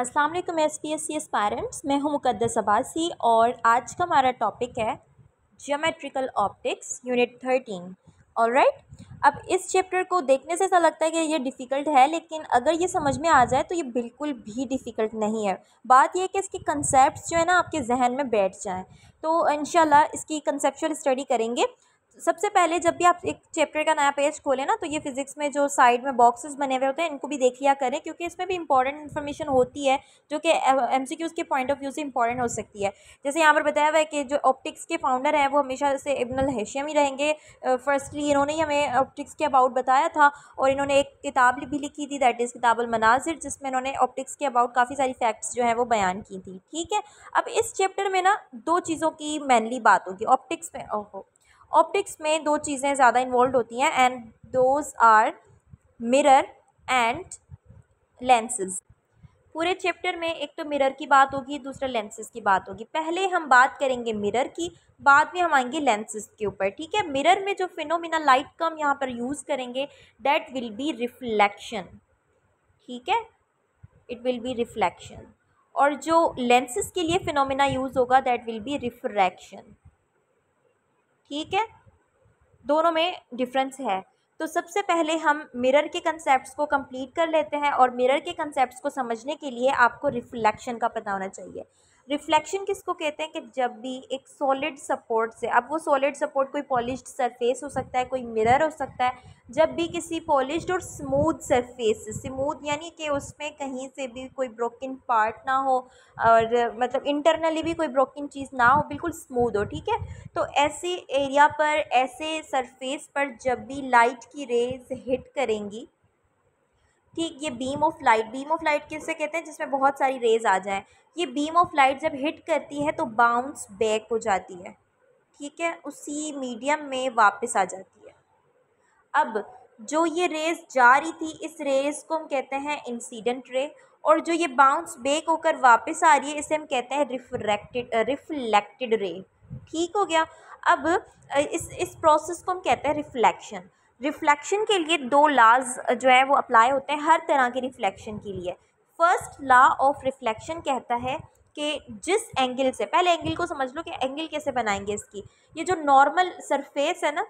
अस्सलाम वालेकुम SPSC aspirants, मैं हूं मुक़द्दस अब्बासी और आज का हमारा टॉपिक है ज्योमेट्रिकल ऑप्टिक्स यूनिट 13। ऑलराइट, अब इस चैप्टर को देखने से ऐसा लगता है कि ये डिफ़िकल्ट है, लेकिन अगर ये समझ में आ जाए तो ये बिल्कुल भी डिफ़िकल्ट नहीं है। बात ये है कि इसके कंसेप्ट्स जो है ना आपके जहन में बैठ जाएँ, तो इंशाल्लाह इसकी कंसेप्चुअल स्टडी करेंगे। सबसे पहले जब भी आप एक चैप्टर का नया पेज खोलें ना, तो ये फिज़िक्स में जो साइड में बॉक्सेस बने हुए होते हैं इनको भी देख लिया करें, क्योंकि इसमें भी इंपॉर्टेंट इन्फॉर्मेशन होती है जो कि MCQs के पॉइंट ऑफ व्यू से इंपॉर्टेंट हो सकती है। जैसे यहाँ पर बताया हुआ है कि जो ऑप्टिक्स के फाउंडर हैं वो हमेशा से इब्न अल हैशमी रहेंगे। फर्स्टली इन्होंने ही हमें ऑप्टिक्स के अबाउट बताया था और इन्होंने एक किताब भी लिखी थी, दैट इज़ किताब अल मनाजिर, जिसमें इन्होंने ऑप्टिक्स के अबाउट काफ़ी सारी फैक्ट्स जो हैं वो बयान की थी। ठीक है, अब इस चैप्टर में ना दो चीज़ों की मेनली बात होगी ऑप्टिक्स में। ऑप्टिक्स में दो चीज़ें ज़्यादा इन्वॉल्व होती हैं and those are mirror and lenses. पूरे चैप्टर में एक तो मिरर की बात होगी, दूसरा लेंसेज की बात होगी। पहले हम बात करेंगे मिरर की, बाद में हम आएंगे लेंसेज के ऊपर। ठीक है, मिरर में जो फिनोमिना लाइट का हम यहाँ पर यूज़ करेंगे दैट विल बी रिफ्लेक्शन। ठीक है, इट विल बी रिफ्लेक्शन। और जो लेंसेज के लिए फिनोमिना यूज़ होगा दैट विल बी रिफ्रैक्शन। ठीक है, दोनों में डिफरेंस है। तो सबसे पहले हम मिरर के कंसेप्ट्स को कंप्लीट कर लेते हैं, और मिरर के कंसेप्ट्स को समझने के लिए आपको रिफ्लेक्शन का पता होना चाहिए। रिफ्लेक्शन किसको कहते हैं कि जब भी एक सॉलिड सपोर्ट से, अब वो सॉलिड सपोर्ट कोई पॉलिश्ड सरफेस हो सकता है, कोई मिरर हो सकता है, जब भी किसी पॉलिश्ड और स्मूथ सरफेस, स्मूथ यानी कि उसमें कहीं से भी कोई ब्रोकन पार्ट ना हो, और मतलब इंटरनली भी कोई ब्रोकन चीज़ ना हो, बिल्कुल स्मूथ हो। ठीक है, तो ऐसे एरिया पर, ऐसे सरफेस पर जब भी लाइट की रेज हिट करेंगी, ठीक, ये बीम ऑफ लाइट किससे कहते हैं जिसमें बहुत सारी रेज आ जाएं। ये बीम ऑफ लाइट जब हिट करती है तो बाउंस बैक हो जाती है। ठीक है, उसी मीडियम में वापस आ जाती है। अब जो ये रेज जा रही थी, इस रेज को हम कहते हैं इंसिडेंट रे, और जो ये बाउंस बैक होकर वापस आ रही है इसे हम कहते हैं रिफ्लेक्टेड रे। ठीक हो गया। अब इस प्रोसेस को हम कहते हैं रिफ्लेक्शन। रिफ्लेक्शन के लिए दो लॉज जो है वो अप्लाई होते हैं हर तरह के रिफ्लेक्शन के लिए। फर्स्ट लॉ ऑफ रिफ्लेक्शन कहता है कि जिस एंगल से, पहले एंगल को समझ लो कि एंगल कैसे बनाएंगे इसकी। ये जो नॉर्मल सरफेस है ना,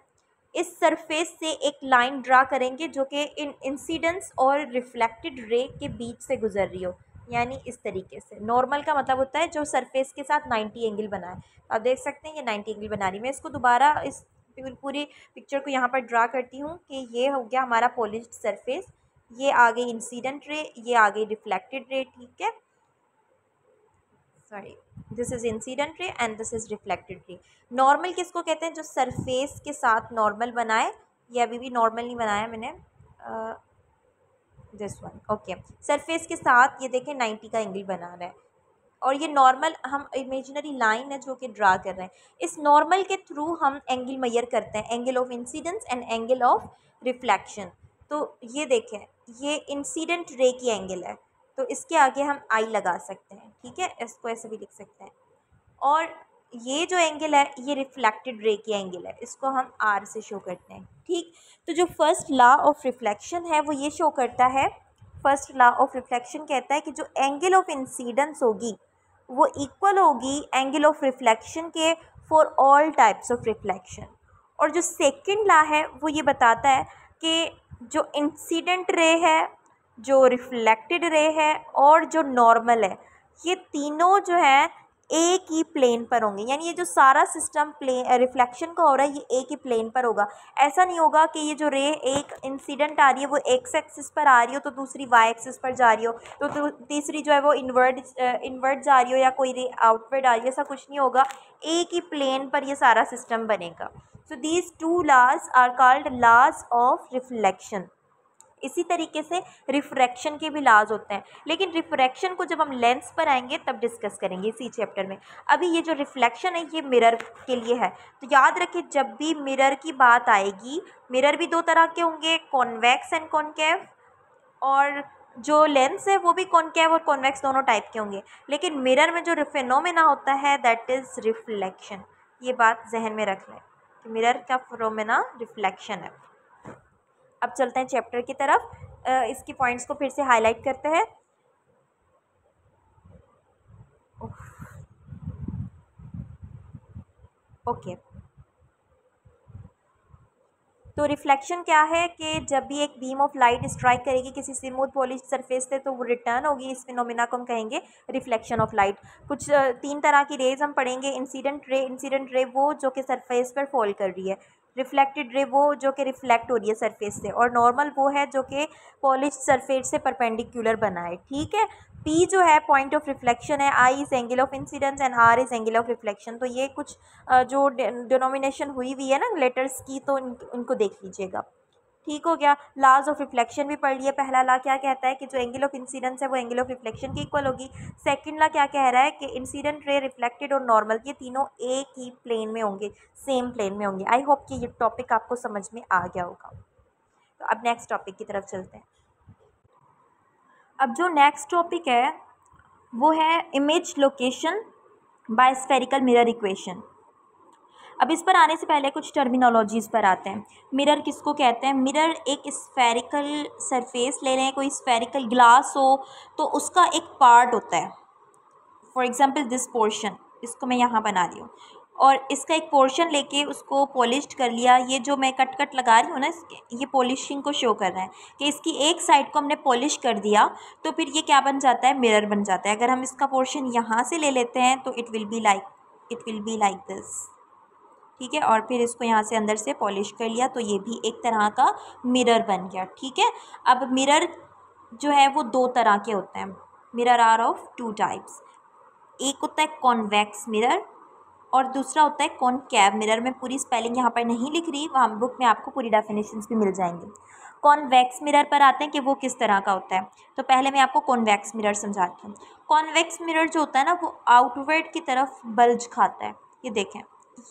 इस सरफेस से एक लाइन ड्रा करेंगे जो कि इन इंसिडेंस और रिफ्लेक्टेड रे के बीच से गुजर रही हो, यानी इस तरीके से। नॉर्मल का मतलब होता है जो सरफेस के साथ 90 एंगल बनाए। आप देख सकते हैं ये 90 एंगल बना रही है। मैं इसको दोबारा इस पूरी पिक्चर को यहाँ पर ड्रा करती हूँ कि ये हो गया हमारा पॉलिश्ड सरफेस, ये आ गई इंसिडेंट रे, ये आ गई रिफ्लेक्टेड रे। ठीक है, sorry, this is incident ray and this is reflected ray. Normal किसको कहते हैं? जो सरफेस के साथ नॉर्मल बनाए। ये अभी भी नॉर्मल नहीं बनाया मैंने, दिस वन। ओके, सरफेस के साथ ये देखें 90 का एंगल बना रहा है, और ये नॉर्मल हम इमेजिनरी लाइन है जो कि ड्रा कर रहे हैं। इस नॉर्मल के थ्रू हम एंगल मेजर करते हैं, angle of incidence and angle of reflection. तो ये देखें, ये इंसिडेंट रे की एंगल है, तो इसके आगे हम आई लगा सकते हैं। ठीक है, इसको ऐसे भी लिख सकते हैं। और ये जो एंगल है ये रिफ्लेक्टेड रे की एंगल है, इसको हम आर से शो करते हैं। ठीक, तो जो फर्स्ट लॉ ऑफ रिफ्लेक्शन है वो ये शो करता है, फर्स्ट लॉ ऑफ रिफ्लेक्शन कहता है कि जो एंगल ऑफ इंसिडेंस होगी वो इक्वल होगी एंगल ऑफ रिफ्लेक्शन के for all types of reflection. और जो सेकंड लॉ है वो ये बताता है कि जो इंसिडेंट रे है, जो रिफ्लेक्टेड रे है और जो नॉर्मल है, ये तीनों जो है एक ही प्लेन पर होंगे। यानी ये जो सारा सिस्टम प्लेन रिफ्लेक्शन का हो रहा है ये एक ही प्लेन पर होगा। ऐसा नहीं होगा कि ये जो रे एक इंसिडेंट आ रही है वो एक्स एक्सिस पर आ रही हो तो दूसरी वाई एक्सिस पर जा रही हो, तो तीसरी जो है वो इन्वर्ट जा रही हो, या कोई रे आउटवर्ड आ रही है। ऐसा कुछ नहीं होगा, एक ही प्लेन पर ये सारा सिस्टम बनेगा। So these two laws are called laws of reflection. इसी तरीके से रिफ्रैक्शन के भी लॉज होते हैं, लेकिन रिफ्रैक्शन को जब हम लेंस पर आएंगे तब डिस्कस करेंगे इसी चैप्टर में। अभी ये जो रिफ्लेक्शन है ये मिरर के लिए है। तो याद रखिए जब भी मिरर की बात आएगी, मिरर भी दो तरह के होंगे, कॉन्वेक्स एंड कॉनकेव, और जो लेंस है वो भी कॉनकेव और कॉन्वेक्स दोनों टाइप के होंगे। लेकिन मिरर में जो फिनोमेना होता है दैट इज़ रिफ्लेक्शन। ये बात जहन में रख लें कि मिरर का फिनोमेना रिफ्लेक्शन है। अब चलते हैं चैप्टर की तरफ, इसकी पॉइंट्स को फिर से हाईलाइट करते हैं। ओके तो रिफ्लेक्शन क्या है कि जब भी एक बीम ऑफ लाइट स्ट्राइक करेगी किसी स्मूथ पॉलिश सरफेस से तो वो रिटर्न होगी, इस फिनोमिना को हम कहेंगे रिफ्लेक्शन ऑफ लाइट। कुछ 3 तरह की रेज हम पढ़ेंगे। इंसिडेंट रे वो जो कि सरफेस पर फॉल कर रही है, रिफ्लेक्टेड रे वो जो कि रिफ्लेक्ट हो रही है सरफेस से, और नॉर्मल वो है जो कि पॉलिश सरफेस से परपेंडिकुलर बना है। ठीक है, पी जो है पॉइंट ऑफ रिफ्लेक्शन है, I is angle of incidence and R is angle of reflection. तो ये कुछ जो डिनोमिनेशन हुई हुई है ना लेटर्स की, तो इनको देख लीजिएगा। ठीक हो गया। लाज ऑफ रिफ्लेक्शन भी पढ़ लिए। पहला ला क्या कहता है कि जो एंगल ऑफ इंसिडेंस है वो एंगल ऑफ रिफ्लेक्शन की इक्वल होगी। सेकंड ला क्या कह रहा है कि इंसिडेंट रे, रिफ्लेक्टेड और नॉर्मल, ये तीनों एक ही प्लेन में होंगे, सेम प्लेन में होंगे। आई होप कि ये टॉपिक आपको समझ में आ गया होगा। तो अब नेक्स्ट टॉपिक की तरफ चलते हैं। अब जो नेक्स्ट टॉपिक है वो है image location bye spherical mirror equation. अब इस पर आने से पहले कुछ टर्मिनोलॉजीज़ पर आते हैं। मिरर किसको कहते हैं? मिरर एक स्फेरिकल सरफेस ले लें, कोई स्फेरिकल ग्लास हो तो उसका एक पार्ट होता है। फॉर एग्जांपल दिस पोर्शन, इसको मैं यहाँ बना रही हूँ और इसका एक पोर्शन लेके उसको पॉलिश्ड कर लिया। ये जो मैं कट कट लगा रही हूँ ना, ये पॉलिशिंग को शो कर रहा है कि इसकी एक साइड को हमने पॉलिश कर दिया, तो फिर ये क्या बन जाता है? मिरर बन जाता है। अगर हम इसका पोर्शन यहाँ से ले लेते हैं तो it will be like this. ठीक है, और फिर इसको यहाँ से अंदर से पॉलिश कर लिया तो ये भी एक तरह का मिरर बन गया। ठीक है, अब मिरर जो है वो 2 तरह के होते हैं। Mirror are of 2 types. एक होता है कॉन्वेक्स मिरर और दूसरा होता है कॉनकैव मिरर। मैं पूरी स्पेलिंग यहाँ पर नहीं लिख रही, वहाँ बुक में आपको पूरी डेफिनेशंस भी मिल जाएंगी। कॉन्वेक्स मिरर पर आते हैं कि वो किस तरह का होता है। तो पहले मैं आपको कॉन्वेक्स मिरर समझाती हूँ। कॉन्वेक्स मिरर जो होता है ना वो आउटवर्ड की तरफ बल्ज खाता है। ये देखें,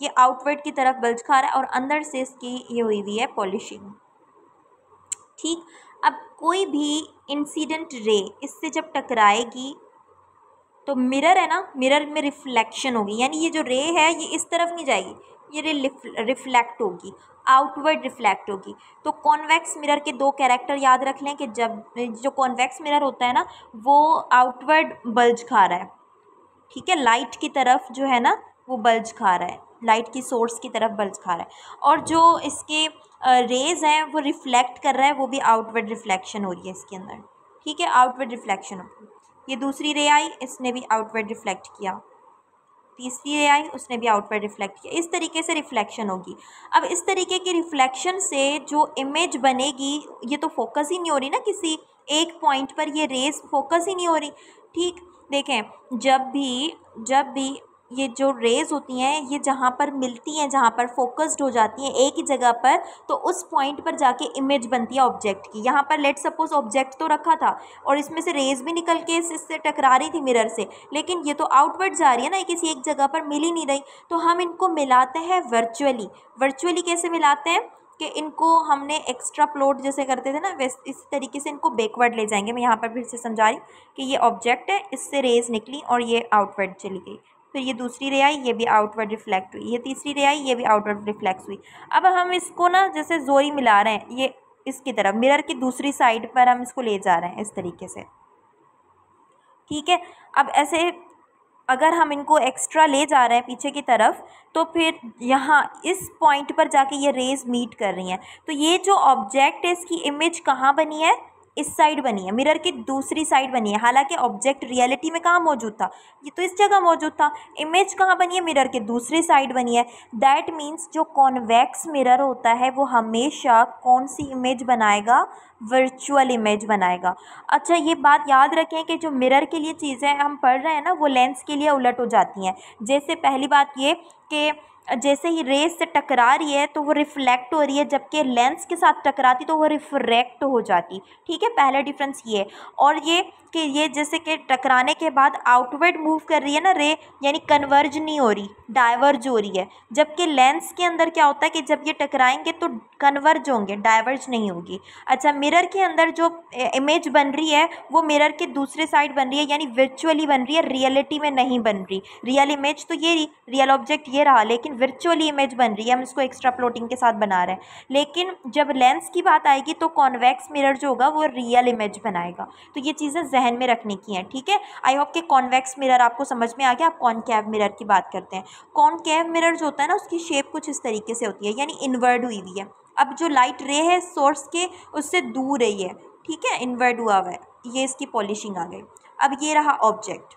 ये आउटवर्ड की तरफ बल्ज खा रहा है और अंदर से इसकी ये हुई है पॉलिशिंग। ठीक, अब कोई भी इंसिडेंट रे इससे जब टकराएगी तो मिरर है ना, मिरर में रिफ्लेक्शन होगी, यानी ये जो रे है ये इस तरफ नहीं जाएगी, ये रे रिफ्लेक्ट होगी, आउटवर्ड रिफ्लेक्ट होगी। तो कॉन्वेक्स मिरर के 2 कैरेक्टर याद रख लें कि जब जो कॉन्वेक्स मिरर होता है ना वो आउटवर्ड बल्ज खा रहा है। ठीक है, लाइट की तरफ जो है ना वो बल्ज खा रहा है, लाइट की सोर्स की तरफ बल्ज खा रहा है, और जो इसके रेज हैं वो रिफ्लेक्ट कर रहा है, वो भी आउटवर्ड रिफ्लेक्शन हो रही है इसके अंदर। ठीक है, आउटवर्ड रिफ्लेक्शन होगी। ये दूसरी रे आई, इसने भी आउटवर्ड रिफ्लेक्ट किया, तीसरी रे आई, उसने भी आउटवर्ड रिफ्लेक्ट किया। इस तरीके से रिफ्लेक्शन होगी। अब इस तरीके की रिफ्लेक्शन से जो इमेज बनेगी, ये तो फोकस ही नहीं हो रही ना, किसी एक पॉइंट पर ये रेज फोकस ही नहीं हो रही। ठीक, देखें, जब भी ये जो रेज़ होती हैं ये जहाँ पर मिलती हैं, जहाँ पर फोकस्ड हो जाती हैं एक ही जगह पर, तो उस पॉइंट पर जाके इमेज बनती है ऑब्जेक्ट की। यहाँ पर लेट सपोज ऑब्जेक्ट तो रखा था और इसमें से रेज़ भी निकल के इससे टकरा रही थी मिरर से, लेकिन ये तो आउटवर्ड जा रही है ना, ये किसी एक जगह पर मिल ही नहीं रही। तो हम इनको मिलाते हैं वर्चुअली कैसे मिलाते हैं कि इनको हमने एक्स्ट्रा प्लॉट जैसे करते थे ना, वैसे इस तरीके से इनको बैकवर्ड ले जाएंगे। मैं यहाँ पर फिर से समझा रही हूँ कि ये ऑब्जेक्ट है, इससे रेज़ निकली और ये आउटवर्ड चली गई, फिर ये दूसरी रे आई, ये भी आउटवर्ड रिफ्लेक्ट हुई, ये तीसरी रे आई, ये भी आउटवर्ड रिफ्लेक्ट हुई। अब हम इसको ना जैसे जोरी मिला रहे हैं, ये इसकी तरफ मिरर की दूसरी साइड पर हम इसको ले जा रहे हैं इस तरीके से। ठीक है, अब ऐसे अगर हम इनको एक्स्ट्रा ले जा रहे हैं पीछे की तरफ, तो फिर यहाँ इस पॉइंट पर जाके ये रेज मीट कर रही हैं। तो ये जो ऑब्जेक्ट है इसकी इमेज कहाँ बनी है? इस साइड बनी है, मिरर की दूसरी साइड बनी है। हालांकि ऑब्जेक्ट रियलिटी में कहाँ मौजूद था? ये तो इस जगह मौजूद था। इमेज कहाँ बनी है? मिरर के दूसरी साइड बनी है। दैट मीन्स जो कॉन्वेक्स मिरर होता है वो हमेशा कौन सी इमेज बनाएगा? वर्चुअल इमेज बनाएगा। अच्छा, ये बात याद रखें कि जो मिरर के लिए चीज़ें हम पढ़ रहे हैं ना वो लेंस के लिए उलट हो जाती हैं। जैसे पहली बात ये कि जैसे ही रेस से टकरा रही है तो वो रिफ्लेक्ट हो रही है, जबकि लेंस के साथ टकराती तो वो रिफ्रैक्ट हो जाती। ठीक है, पहला डिफरेंस ये है। और ये कि ये जैसे कि टकराने के बाद आउटवर्ड मूव कर रही है ना रे, यानी कन्वर्ज नहीं हो रही, डाइवर्ज हो रही है। जबकि लेंस के अंदर क्या होता है कि जब ये टकराएंगे तो कन्वर्ज होंगे, डाइवर्ज नहीं होगी। अच्छा, मिरर के अंदर जो इमेज बन रही है वो मिरर के दूसरे साइड बन रही है, यानी वर्चुअली बन रही है, रियलिटी में नहीं बन रही। रियल इमेज तो ये रही, रियल ऑब्जेक्ट ये ये रहा, लेकिन वर्चुअली इमेज बन रही है, हम इसको एक्स्ट्रा प्लॉटिंग के साथ बना रहे हैं। लेकिन जब लेंस की बात आएगी तो कॉन्वेक्स मिरर जो होगा वो रियल इमेज बनाएगा। तो ये चीज़ें जहन में रखने की हैं, ठीक है। आई होप कि कॉन्वेक्स मिरर आपको समझ में आ गया। आप कॉनकेव मिरर की बात करते हैं। कॉनकेव मिरर जो होता है ना, उसकी शेप कुछ इस तरीके से होती है, यानी इनवर्ड हुई हुई है। अब जो लाइट रे है सोर्स के उससे दूर रही है, ठीक है, इन्वर्ट हुआ हुआ है, ये इसकी पॉलिशिंग आ गई। अब ये रहा ऑब्जेक्ट,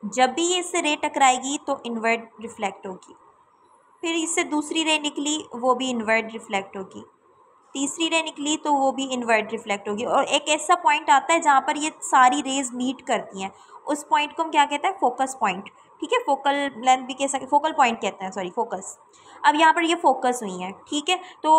जब भी ये इससे रे टकराएगी तो इन्वर्ट रिफ्लेक्ट होगी, फिर इससे दूसरी रे निकली वो भी इन्वर्ट रिफ्लेक्ट होगी, तीसरी रे निकली तो वो भी इन्वर्ट रिफ्लेक्ट होगी, और एक ऐसा पॉइंट आता है जहाँ पर ये सारी रेज मीट करती हैं, उस पॉइंट को हम क्या कहते हैं, फोकस पॉइंट, ठीक है। फोकल लेंथ भी कह सकते, फोकल पॉइंट कहते हैं, सॉरी फोकस। अब यहाँ पर ये फोकस हुई हैं, ठीक है। तो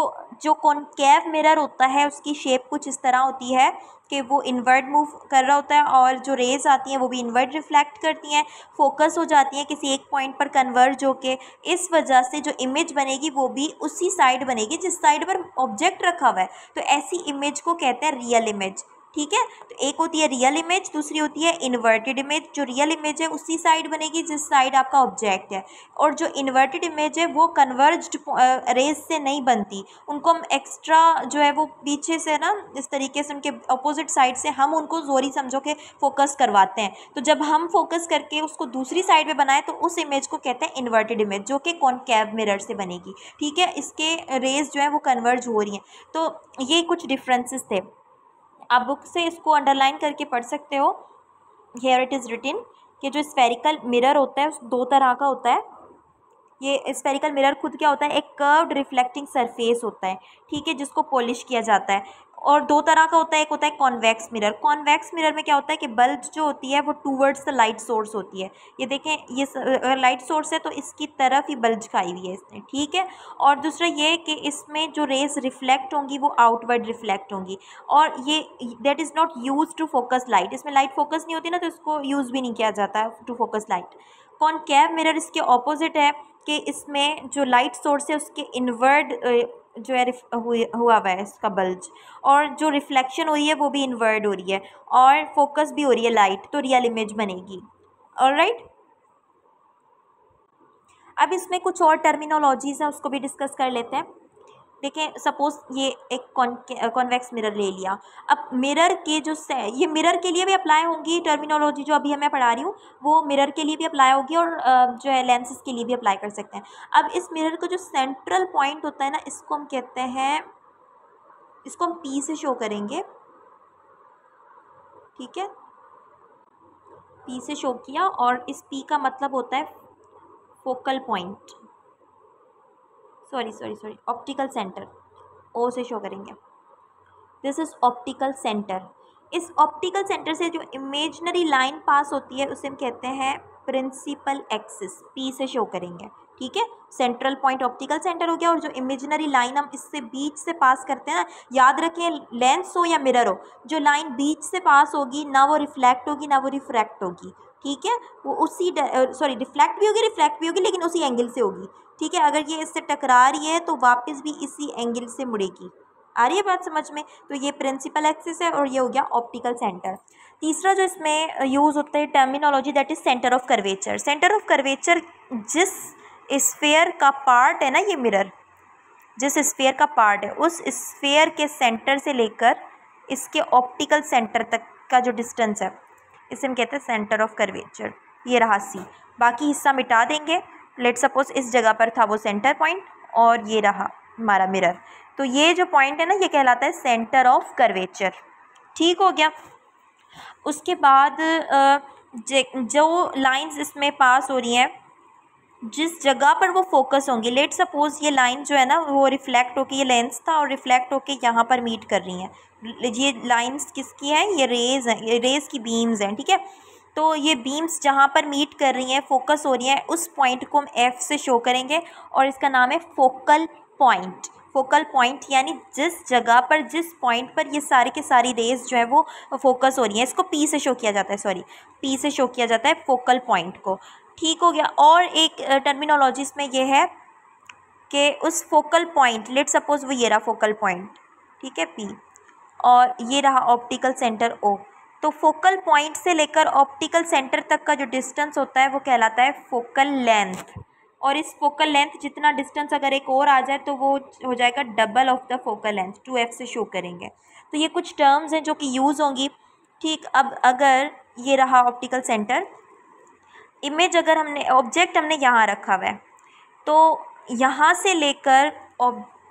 जो कॉनकेव मिरर होता है उसकी शेप कुछ इस तरह होती है कि वो इन्वर्ट मूव कर रहा होता है, और जो रेज आती हैं वो भी इन्वर्ट रिफ्लेक्ट करती हैं, फोकस हो जाती हैं किसी एक पॉइंट पर कन्वर्ज होके। इस वजह से जो इमेज बनेगी वो भी उसी साइड बनेगी जिस साइड पर ऑब्जेक्ट रखा हुआ है। तो ऐसी इमेज को कहते हैं रियल इमेज, ठीक है। तो एक होती है रियल इमेज, दूसरी होती है इन्वर्टेड इमेज। जो रियल इमेज है उसी साइड बनेगी जिस साइड आपका ऑब्जेक्ट है, और जो इन्वर्टेड इमेज है वो कन्वर्ज्ड रेज से नहीं बनती, उनको हम एक्स्ट्रा जो है वो पीछे से ना इस तरीके से उनके अपोजिट साइड से हम उनको जोरी समझो के फोकस करवाते हैं। तो जब हम फोकस करके उसको दूसरी साइड पे बनाएं तो उस इमेज को कहते हैं इन्वर्टेड इमेज, जो कि कॉनकेव मिरर से बनेगी, ठीक है। इसके रेज जो है वो कन्वर्ज हो रही हैं। तो ये कुछ डिफरेंसेस थे, आप बुक से इसको अंडरलाइन करके पढ़ सकते हो। हियर इट इज़ रिटिन कि जो स्फेरिकल मिरर होता है दो तरह का होता है। ये स्फेरिकल मिरर खुद क्या होता है, एक कर्व्ड रिफ्लेक्टिंग सरफेस होता है, ठीक है, जिसको पॉलिश किया जाता है। और दो तरह का होता है, एक होता है कॉन्वेक्स मिरर। कॉन्वेक्स मिरर में क्या होता है कि बल्ब जो होती है वो टूवर्ड्स द लाइट सोर्स होती है। ये देखें, ये अगर लाइट सोर्स है तो इसकी तरफ ही बल्ब खाई हुई है इसने, ठीक है। और दूसरा ये कि इसमें जो रेज रिफ्लेक्ट होंगी वो आउटवर्ड रिफ्लेक्ट होंगी, और ये that is not use to focus light. इसमें लाइट फोकस नहीं होती ना, तो इसको यूज़ भी नहीं किया जाता to focus light. Concave mirror इसके ऑपोजिट है कि इसमें जो लाइट सोर्स है उसके इनवर्ड जो है हुआ हुआ है इसका बल्ज, और जो रिफ्लेक्शन हो रही है वो भी इनवर्ड हो रही है, और फोकस भी हो रही है लाइट, तो रियल इमेज बनेगी। ऑलराइट, अब इसमें कुछ और टर्मिनोलॉजीज़ हैं उसको भी डिस्कस कर लेते हैं। देखें, सपोज ये एक कॉन्वेक्स मिरर ले लिया। अब मिरर के जो ये मिरर के लिए भी अप्लाई होंगी टर्मिनोलॉजी जो अभी हमें पढ़ा रही हूँ, वो मिरर के लिए भी अप्लाई होगी, और जो है लेंसेज के लिए भी अप्लाई कर सकते हैं। अब इस मिरर का जो सेंट्रल पॉइंट होता है ना, इसको हम कहते हैं, इसको हम पी से शो करेंगे, ठीक है, पी से शो किया, और इस पी का मतलब होता है focal point, sorry optical centre, O से शो करेंगे। This is optical centre. इस ऑप्टिकल सेंटर से जो इमेजनरी लाइन पास होती है उसे हम कहते हैं प्रिंसिपल एक्सिस, पी से शो करेंगे, ठीक है। सेंट्रल पॉइंट ऑप्टिकल सेंटर हो गया, और जो इमेजनरी लाइन हम इससे बीच से पास करते हैं ना, याद रखें लेंस हो या मिरर हो, जो लाइन बीच से पास होगी ना वो रिफ्लेक्ट होगी ना वो रिफ्रैक्ट होगी, ठीक है। वो उसी रिफ्लेक्ट भी होगी रिफ्रैक्ट भी होगी, लेकिन उसी एंगल से होगी, ठीक है। अगर ये इससे टकरा रही है तो वापस भी इसी एंगल से मुड़ेगी। आ रही है बात समझ में? तो ये प्रिंसिपल एक्सिस है, और ये हो गया ऑप्टिकल सेंटर। तीसरा जो इसमें यूज़ होता है terminology, that is centre of curvature. Centre of curvature जिस स्फीयर का पार्ट है ना, ये मिरर जिस स्फीयर का पार्ट है उस स्फीयर के सेंटर से लेकर इसके ऑप्टिकल सेंटर तक का जो डिस्टेंस है इसे हम कहते हैं सेंटर ऑफ कर्वेचर। ये रहा सी, बाकी हिस्सा मिटा देंगे। लेट सपोज इस जगह पर था वो सेंटर पॉइंट, और ये रहा हमारा मिरर, तो ये जो पॉइंट है ना ये कहलाता है सेंटर ऑफ कर्वेचर, ठीक हो गया। उसके बाद जो लाइंस इसमें पास हो रही हैं जिस जगह पर वो फोकस होंगी, लेट सपोज ये लाइन जो है ना वो रिफ्लेक्ट होके, ये लेंस था और रिफ्लेक्ट होके यहाँ पर मीट कर रही हैं। ये लाइंस किसकी हैं, ये रेज हैं, ये रेज की बीम्स हैं, ठीक है। तो ये बीम्स जहाँ पर मीट कर रही हैं, फोकस हो रही हैं, उस पॉइंट को हम एफ से शो करेंगे, और इसका नाम है फोकल पॉइंट। फोकल पॉइंट यानी जिस जगह पर, जिस पॉइंट पर ये सारी के सारी रेज जो है वो फोकस हो रही हैं, इसको पी से शो किया जाता है, पी से शो किया जाता है फोकल पॉइंट को, ठीक हो गया। और एक टर्मिनोलॉजी इसमें ये है कि उस फोकल पॉइंट, लेट सपोज वो ये रहा फोकल पॉइंट, ठीक है, पी, और ये रहा ऑप्टिकल सेंटर ओ। तो फोकल पॉइंट से लेकर ऑप्टिकल सेंटर तक का जो डिस्टेंस होता है वो कहलाता है फोकल लेंथ, और इस फोकल लेंथ जितना डिस्टेंस अगर एक और आ जाए तो वो हो जाएगा double of the focal length, 2f से शो करेंगे। तो ये कुछ टर्म्स हैं जो कि यूज़ होंगी। ठीक, अब अगर ये रहा ऑप्टिकल सेंटर, इमेज अगर हमने ऑब्जेक्ट हमने यहाँ रखा हुआ है तो यहाँ से लेकर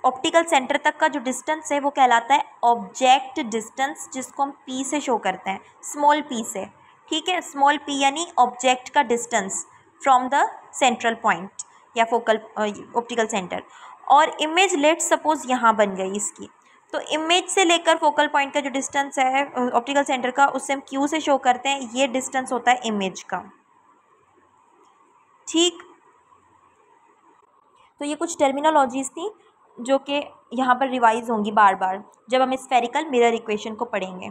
ऑप्टिकल सेंटर तक का जो डिस्टेंस है वो कहलाता है ऑब्जेक्ट डिस्टेंस, जिसको हम p से शो करते हैं, स्मॉल p से। ठीक है, स्मॉल p यानी ऑब्जेक्ट का distance from the central point या फोकल ऑप्टिकल सेंटर। और इमेज लेट सपोज यहाँ बन गई इसकी, तो इमेज से लेकर फोकल पॉइंट का जो डिस्टेंस है ऑप्टिकल सेंटर का, उससे हम q से शो करते हैं। ये डिस्टेंस होता है इमेज का। ठीक, तो ये कुछ टर्मिनोलॉजीज थी जो कि यहाँ पर रिवाइज होंगी बार बार जब हम स्फेरिकल मिरर इक्वेशन को पढ़ेंगे।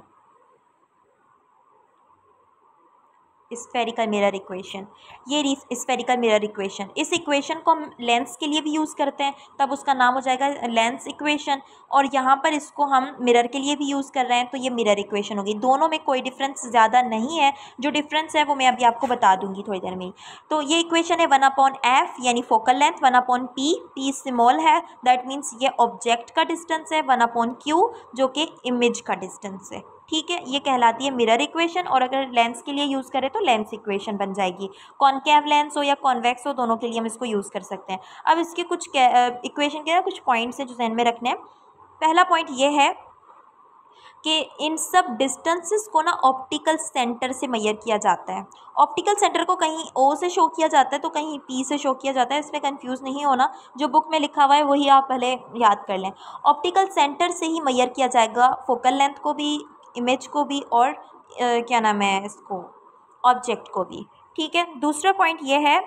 स्फेरिकल मिरर इक्वेशन, ये स्फेरिकल मिरर इक्वेशन, इस इक्वेशन को हम लेंस के लिए भी यूज़ करते हैं, तब उसका नाम हो जाएगा लेंस इक्वेशन। और यहाँ पर इसको हम मिरर के लिए भी यूज़ कर रहे हैं, तो ये मिरर इक्वेशन होगी। दोनों में कोई डिफरेंस ज़्यादा नहीं है, जो डिफरेंस है वो मैं अभी आपको बता दूंगी थोड़ी देर में। तो ये इक्वेशन है 1/f यानी focal length, 1/p, p small है, दैट मीन्स ये ऑब्जेक्ट का डिस्टेंस है, 1/q जो कि इमेज का डिस्टेंस है। ठीक है, ये कहलाती है मिरर इक्वेशन। और अगर लेंस के लिए यूज़ करें तो लेंस इक्वेशन बन जाएगी। कॉनकेव लेंस हो या कॉन्वेक्स हो, दोनों के लिए हम इसको यूज़ कर सकते हैं। अब इसके कुछ इक्वेशन के ना कुछ पॉइंट्स हैं जो ध्यान में रखने हैं। पहला पॉइंट ये है कि इन सब डिस्टेंसेस को ना ऑप्टिकल सेंटर से मेजर किया जाता है। ऑप्टिकल सेंटर को कहीं ओ से शो किया जाता है तो कहीं पी से शो किया जाता है, इसमें कंफ्यूज नहीं होना, जो बुक में लिखा हुआ है वही आप पहले याद कर लें। ऑप्टिकल सेंटर से ही मेजर किया जाएगा फोकल लेंथ को भी, इमेज को भी, और क्या नाम है इसको, ऑब्जेक्ट को भी। ठीक है, दूसरा पॉइंट ये है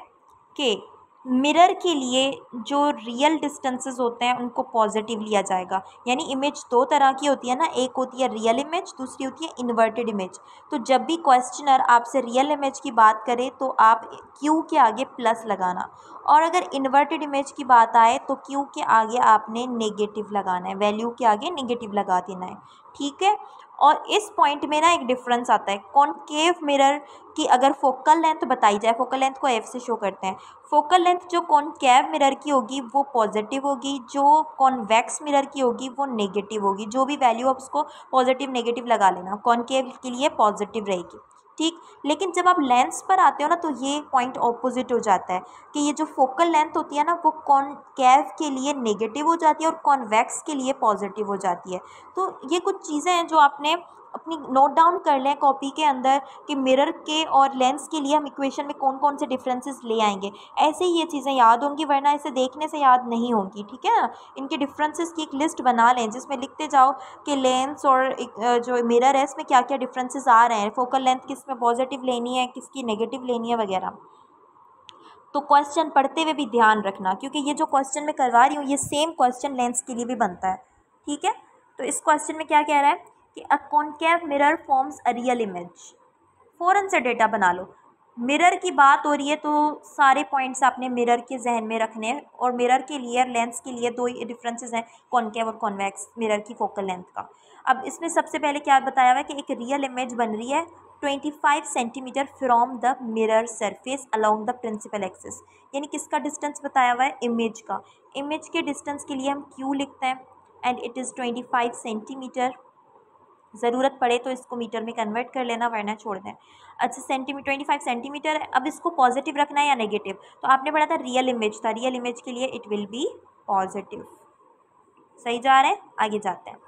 कि मिरर के लिए जो रियल डिस्टेंसेस होते हैं उनको पॉजिटिव लिया जाएगा। यानी इमेज दो तरह की होती है ना, एक होती है रियल इमेज, दूसरी होती है इन्वर्टेड इमेज। तो जब भी क्वेश्चनर आपसे रियल इमेज की बात करे तो आप क्यू के आगे प्लस लगाना, और अगर इन्वर्टेड इमेज की बात आए तो क्यू के आगे आपने नेगेटिव लगाना है, वैल्यू के आगे नेगेटिव लगा देना है। ठीक है, और इस पॉइंट में ना एक डिफरेंस आता है। कॉनकेव मिरर की अगर फोकल लेंथ बताई जाए, फोकल लेंथ को एफ से शो करते हैं, फोकल लेंथ जो कॉनकेव मिरर की होगी वो पॉजिटिव होगी, जो कॉन्वेक्स मिरर की होगी वो नेगेटिव होगी। जो भी वैल्यू आप उसको पॉजिटिव नेगेटिव लगा लेना, कॉनकेव के लिए पॉजिटिव रहेगी। ठीक, लेकिन जब आप लेंस पर आते हो ना तो ये पॉइंट ऑपोजिट हो जाता है कि ये जो फोकल लेंथ होती है ना वो कॉनकेव के लिए नेगेटिव हो जाती है और कॉन्वेक्स के लिए पॉजिटिव हो जाती है। तो ये कुछ चीज़ें हैं जो आपने अपनी नोट डाउन कर लें कॉपी के अंदर कि मिरर के और लेंस के लिए हम इक्वेशन में कौन कौन से डिफरेंसेस ले आएंगे। ऐसे ही ये चीज़ें याद होंगी, वरना इसे देखने से याद नहीं होंगी। ठीक है ना, इनके डिफरेंसेस की एक लिस्ट बना लें जिसमें लिखते जाओ कि लेंस और जो मिरर है इसमें क्या क्या डिफरेंसेस आ रहे हैं, फोकल लेंथ किस में पॉजिटिव लेनी है, किसकी नेगेटिव लेनी है वगैरह। तो क्वेश्चन पढ़ते हुए भी ध्यान रखना, क्योंकि ये जो क्वेश्चन मैं करवा रही हूँ ये सेम क्वेश्चन लेंस के लिए भी बनता है। ठीक है, तो इस क्वेश्चन में क्या कह रहा है कि a concave mirror forms a real image. फ़ौरन से डेटा बना लो, मिरर की बात हो रही है तो सारे पॉइंट्स आपने मिरर के जहन में रखने हैं। और मिरर के लिए लेंस के लिए दो ही डिफरेंसेस हैं, कॉनकेव और कॉन्वेक्स मिरर की फोकल लेंथ का। अब इसमें सबसे पहले क्या बताया हुआ है कि एक रियल इमेज बन रही है 25 centimeter from the mirror surface along the principal axis. यानी किसका डिस्टेंस बताया हुआ है, इमेज का। इमेज के डिस्टेंस के लिए हम क्यू लिखते हैं एंड इट इज़ 25 सेंटीमीटर। ज़रूरत पड़े तो इसको मीटर में कन्वर्ट कर लेना, वरना छोड़ दें। अच्छा, 25 सेंटीमीटर है। अब इसको पॉजिटिव रखना है या नेगेटिव, तो आपने पढ़ा था रियल इमेज था, रियल इमेज के लिए इट विल बी पॉजिटिव। सही जा रहे हैं, आगे जाते हैं।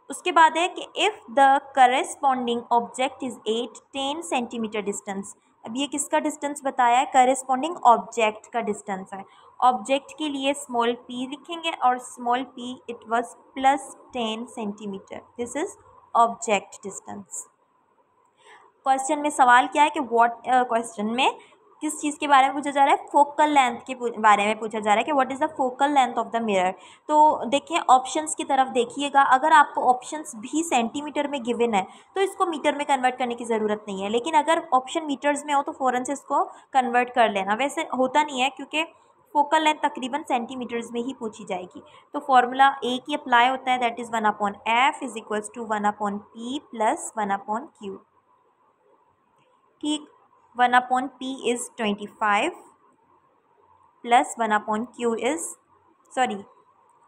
उसके बाद है कि if the corresponding object is 10 centimetre distance. अब ये किसका डिस्टेंस बताया है, करेस्पॉन्डिंग ऑब्जेक्ट का डिस्टेंस है। ऑब्जेक्ट के लिए स्मॉल p लिखेंगे और small p it was +10 centimetre, this is object distance. Question में सवाल क्या है कि क्वेश्चन में किस चीज़ के बारे में पूछा जा रहा है, फोकल लेंथ के बारे में पूछा जा रहा है कि what is the focal length of the mirror. तो देखिए ऑप्शंस की तरफ देखिएगा, अगर आपको ऑप्शंस भी सेंटीमीटर में गिवन है तो इसको मीटर में कन्वर्ट करने की ज़रूरत नहीं है, लेकिन अगर ऑप्शन मीटर्स में हो तो फ़ौरन से इसको कन्वर्ट कर लेना। वैसे होता नहीं है क्योंकि फोकल लेंथ तकरीबन सेंटीमीटर्स में ही पूछी जाएगी। तो फॉर्मूला एक ही अप्लाई होता है, that is 1/f is equals to 1/p plus 1/q। ठीक, 1/p is 25 plus 1/q is, sorry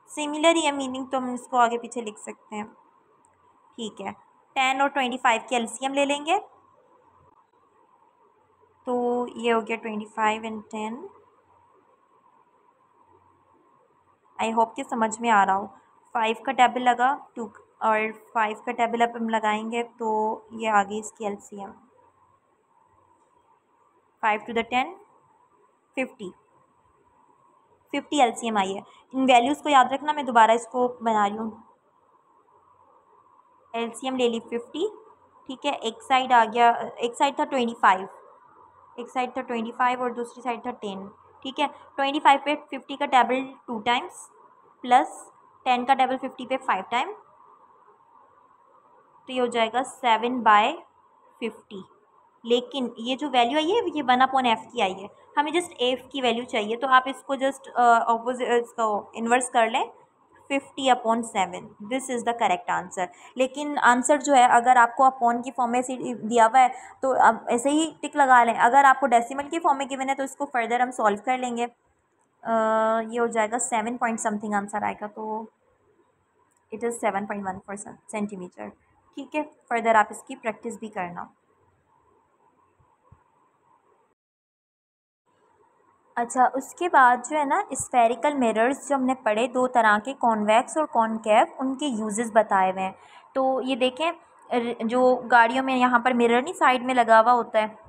similar ही है मीनिंग, तो हम इसको आगे पीछे लिख सकते हैं। ठीक है, 10 और 25 की एलसीएम ले लेंगे, तो ये हो गया 25 एंड 10। आई होप कि समझ में आ रहा हो। 5 का टेबल लगा 2 और 5 का टेबल अब हम लगाएंगे तो ये आ गई इसकी एलसीएम। 5 टू द 10 50 एलसीएम आई है। इन वैल्यूज़ को याद रखना, मैं दोबारा इसको बना रही हूँ। एलसीएम ले ली 50, ठीक है। एक साइड आ गया, एक साइड था 25, एक साइड था 25 और दूसरी साइड था 10, ठीक है। 25 पे 50 का टेबल 2 टाइम्स प्लस 10 का टेबल 50 पे 5 टाइम, तो ये हो जाएगा 7/50। लेकिन ये जो वैल्यू आई है ये 1/f की आई है, हमें जस्ट f की वैल्यू चाहिए, तो आप इसको जस्ट ऑपोजिट इसका इन्वर्स कर लें, 50/7। This is the correct answer. लेकिन आंसर जो है अगर आपको अपॉन की फॉर्म में दिया हुआ है तो अब ऐसे ही टिक लगा लें, अगर आपको डेसिमल की फॉर्म में गिवन है तो इसको फर्दर हम सॉल्व कर लेंगे। ये हो जाएगा 7 पॉइंट समथिंग आंसर आएगा, तो इट इज़ 7.14 सेंटीमीटर, ठीक है। फर्दर आप इसकी प्रैक्टिस भी करना। अच्छा, उसके बाद जो है ना स्फेरिकल मिरर्स जो हमने पढ़े, दो तरह के, कॉन्वेक्स और कॉनकेव, उनके यूजेस बताए हुए हैं। तो ये देखें, जो गाड़ियों में यहाँ पर मिरर नहीं साइड में लगा हुआ होता है,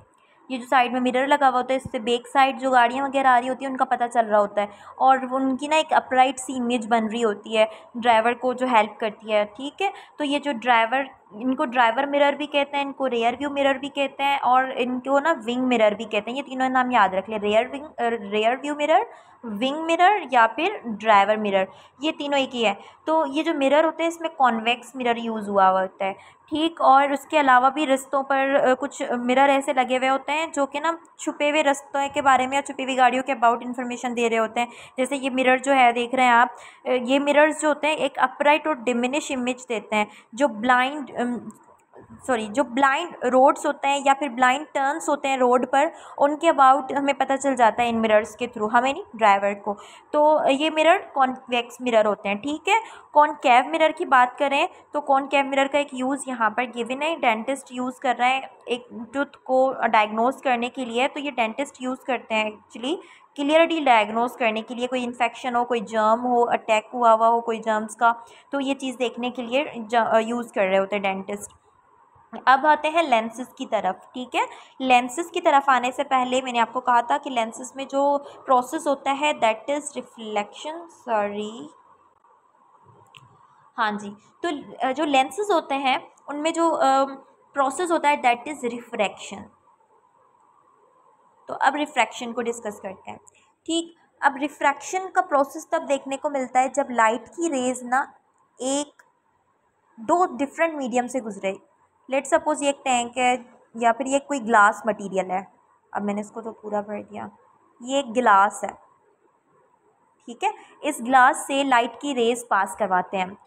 ये जो साइड में मिरर लगा हुआ होता है, इससे बैक साइड जो गाड़ियाँ वगैरह आ रही होती है उनका पता चल रहा होता है, और उनकी ना एक अपराइट सी इमेज बन रही होती है, ड्राइवर को जो हेल्प करती है, ठीक है। तो ये जो ड्राइवर, इनको ड्राइवर मिरर भी कहते हैं, इनको रेयर व्यू मिरर भी कहते हैं, और इनको ना विंग मिरर भी कहते हैं। ये तीनों नाम याद रख ले, rear view mirror, wing mirror या फिर ड्राइवर मिरर, ये तीनों एक ही है। तो ये जो मिरर होते हैं इसमें कॉन्वेक्स मिरर यूज़ हुआ होता है, ठीक। और उसके अलावा भी रास्तों पर कुछ मिरर ऐसे लगे हुए होते हैं जो कि ना छुपे हुए रास्तों के बारे में या छुपी हुई गाड़ियों के अबाउट इन्फॉर्मेशन दे रहे होते हैं। जैसे ये मिरर जो है देख रहे हैं आप, ये मिरर्स जो होते हैं एक अपराइट और डिमिनिश इमेज देते हैं। जो ब्लाइंड रोड्स होते हैं या फिर ब्लाइंड टर्न्स होते हैं रोड पर, उनके अबाउट हमें पता चल जाता है इन मिरर्स के थ्रू, हमें नहीं, ड्राइवर को। तो ये मिरर कॉन्वेक्स मिरर होते हैं, ठीक है। कॉनकेव मिरर की बात करें तो कॉनकेव मिरर का एक यूज़ यहाँ पर गिवन है, डेंटिस्ट यूज़ कर रहे हैं एक टूथ को डायग्नोज करने के लिए। तो ये डेंटिस्ट यूज़ करते हैं एक्चुअली क्लियरली डायग्नोज करने के लिए, कोई इन्फेक्शन हो, कोई जर्म हो, अटैक हुआ हो कोई जर्म्स का, तो ये चीज़ देखने के लिए यूज़ कर रहे होते हैं डेंटिस्ट। अब आते हैं लेंसेज की तरफ, ठीक है। लेंसेज की तरफ आने से पहले मैंने आपको कहा था कि लेंसेज में जो प्रोसेस होता है दैट इज़ रिफ्लेक्शन, सॉरी, हाँ जी। तो जो लेंसेज होते हैं उनमें जो प्रोसेस होता है दैट इज़ रिफ्रैक्शन। तो अब रिफ्रैक्शन को डिस्कस करते हैं, ठीक। अब रिफ्रैक्शन का प्रोसेस तब देखने को मिलता है जब लाइट की रेज ना एक दो डिफरेंट मीडियम से गुजरे। लेट सपोज ये एक टैंक है या फिर ये कोई ग्लास मटेरियल है, अब मैंने इसको तो पूरा भर दिया, ये एक गिलास है, ठीक है। इस ग्लास से लाइट की रेज पास करवाते हैं,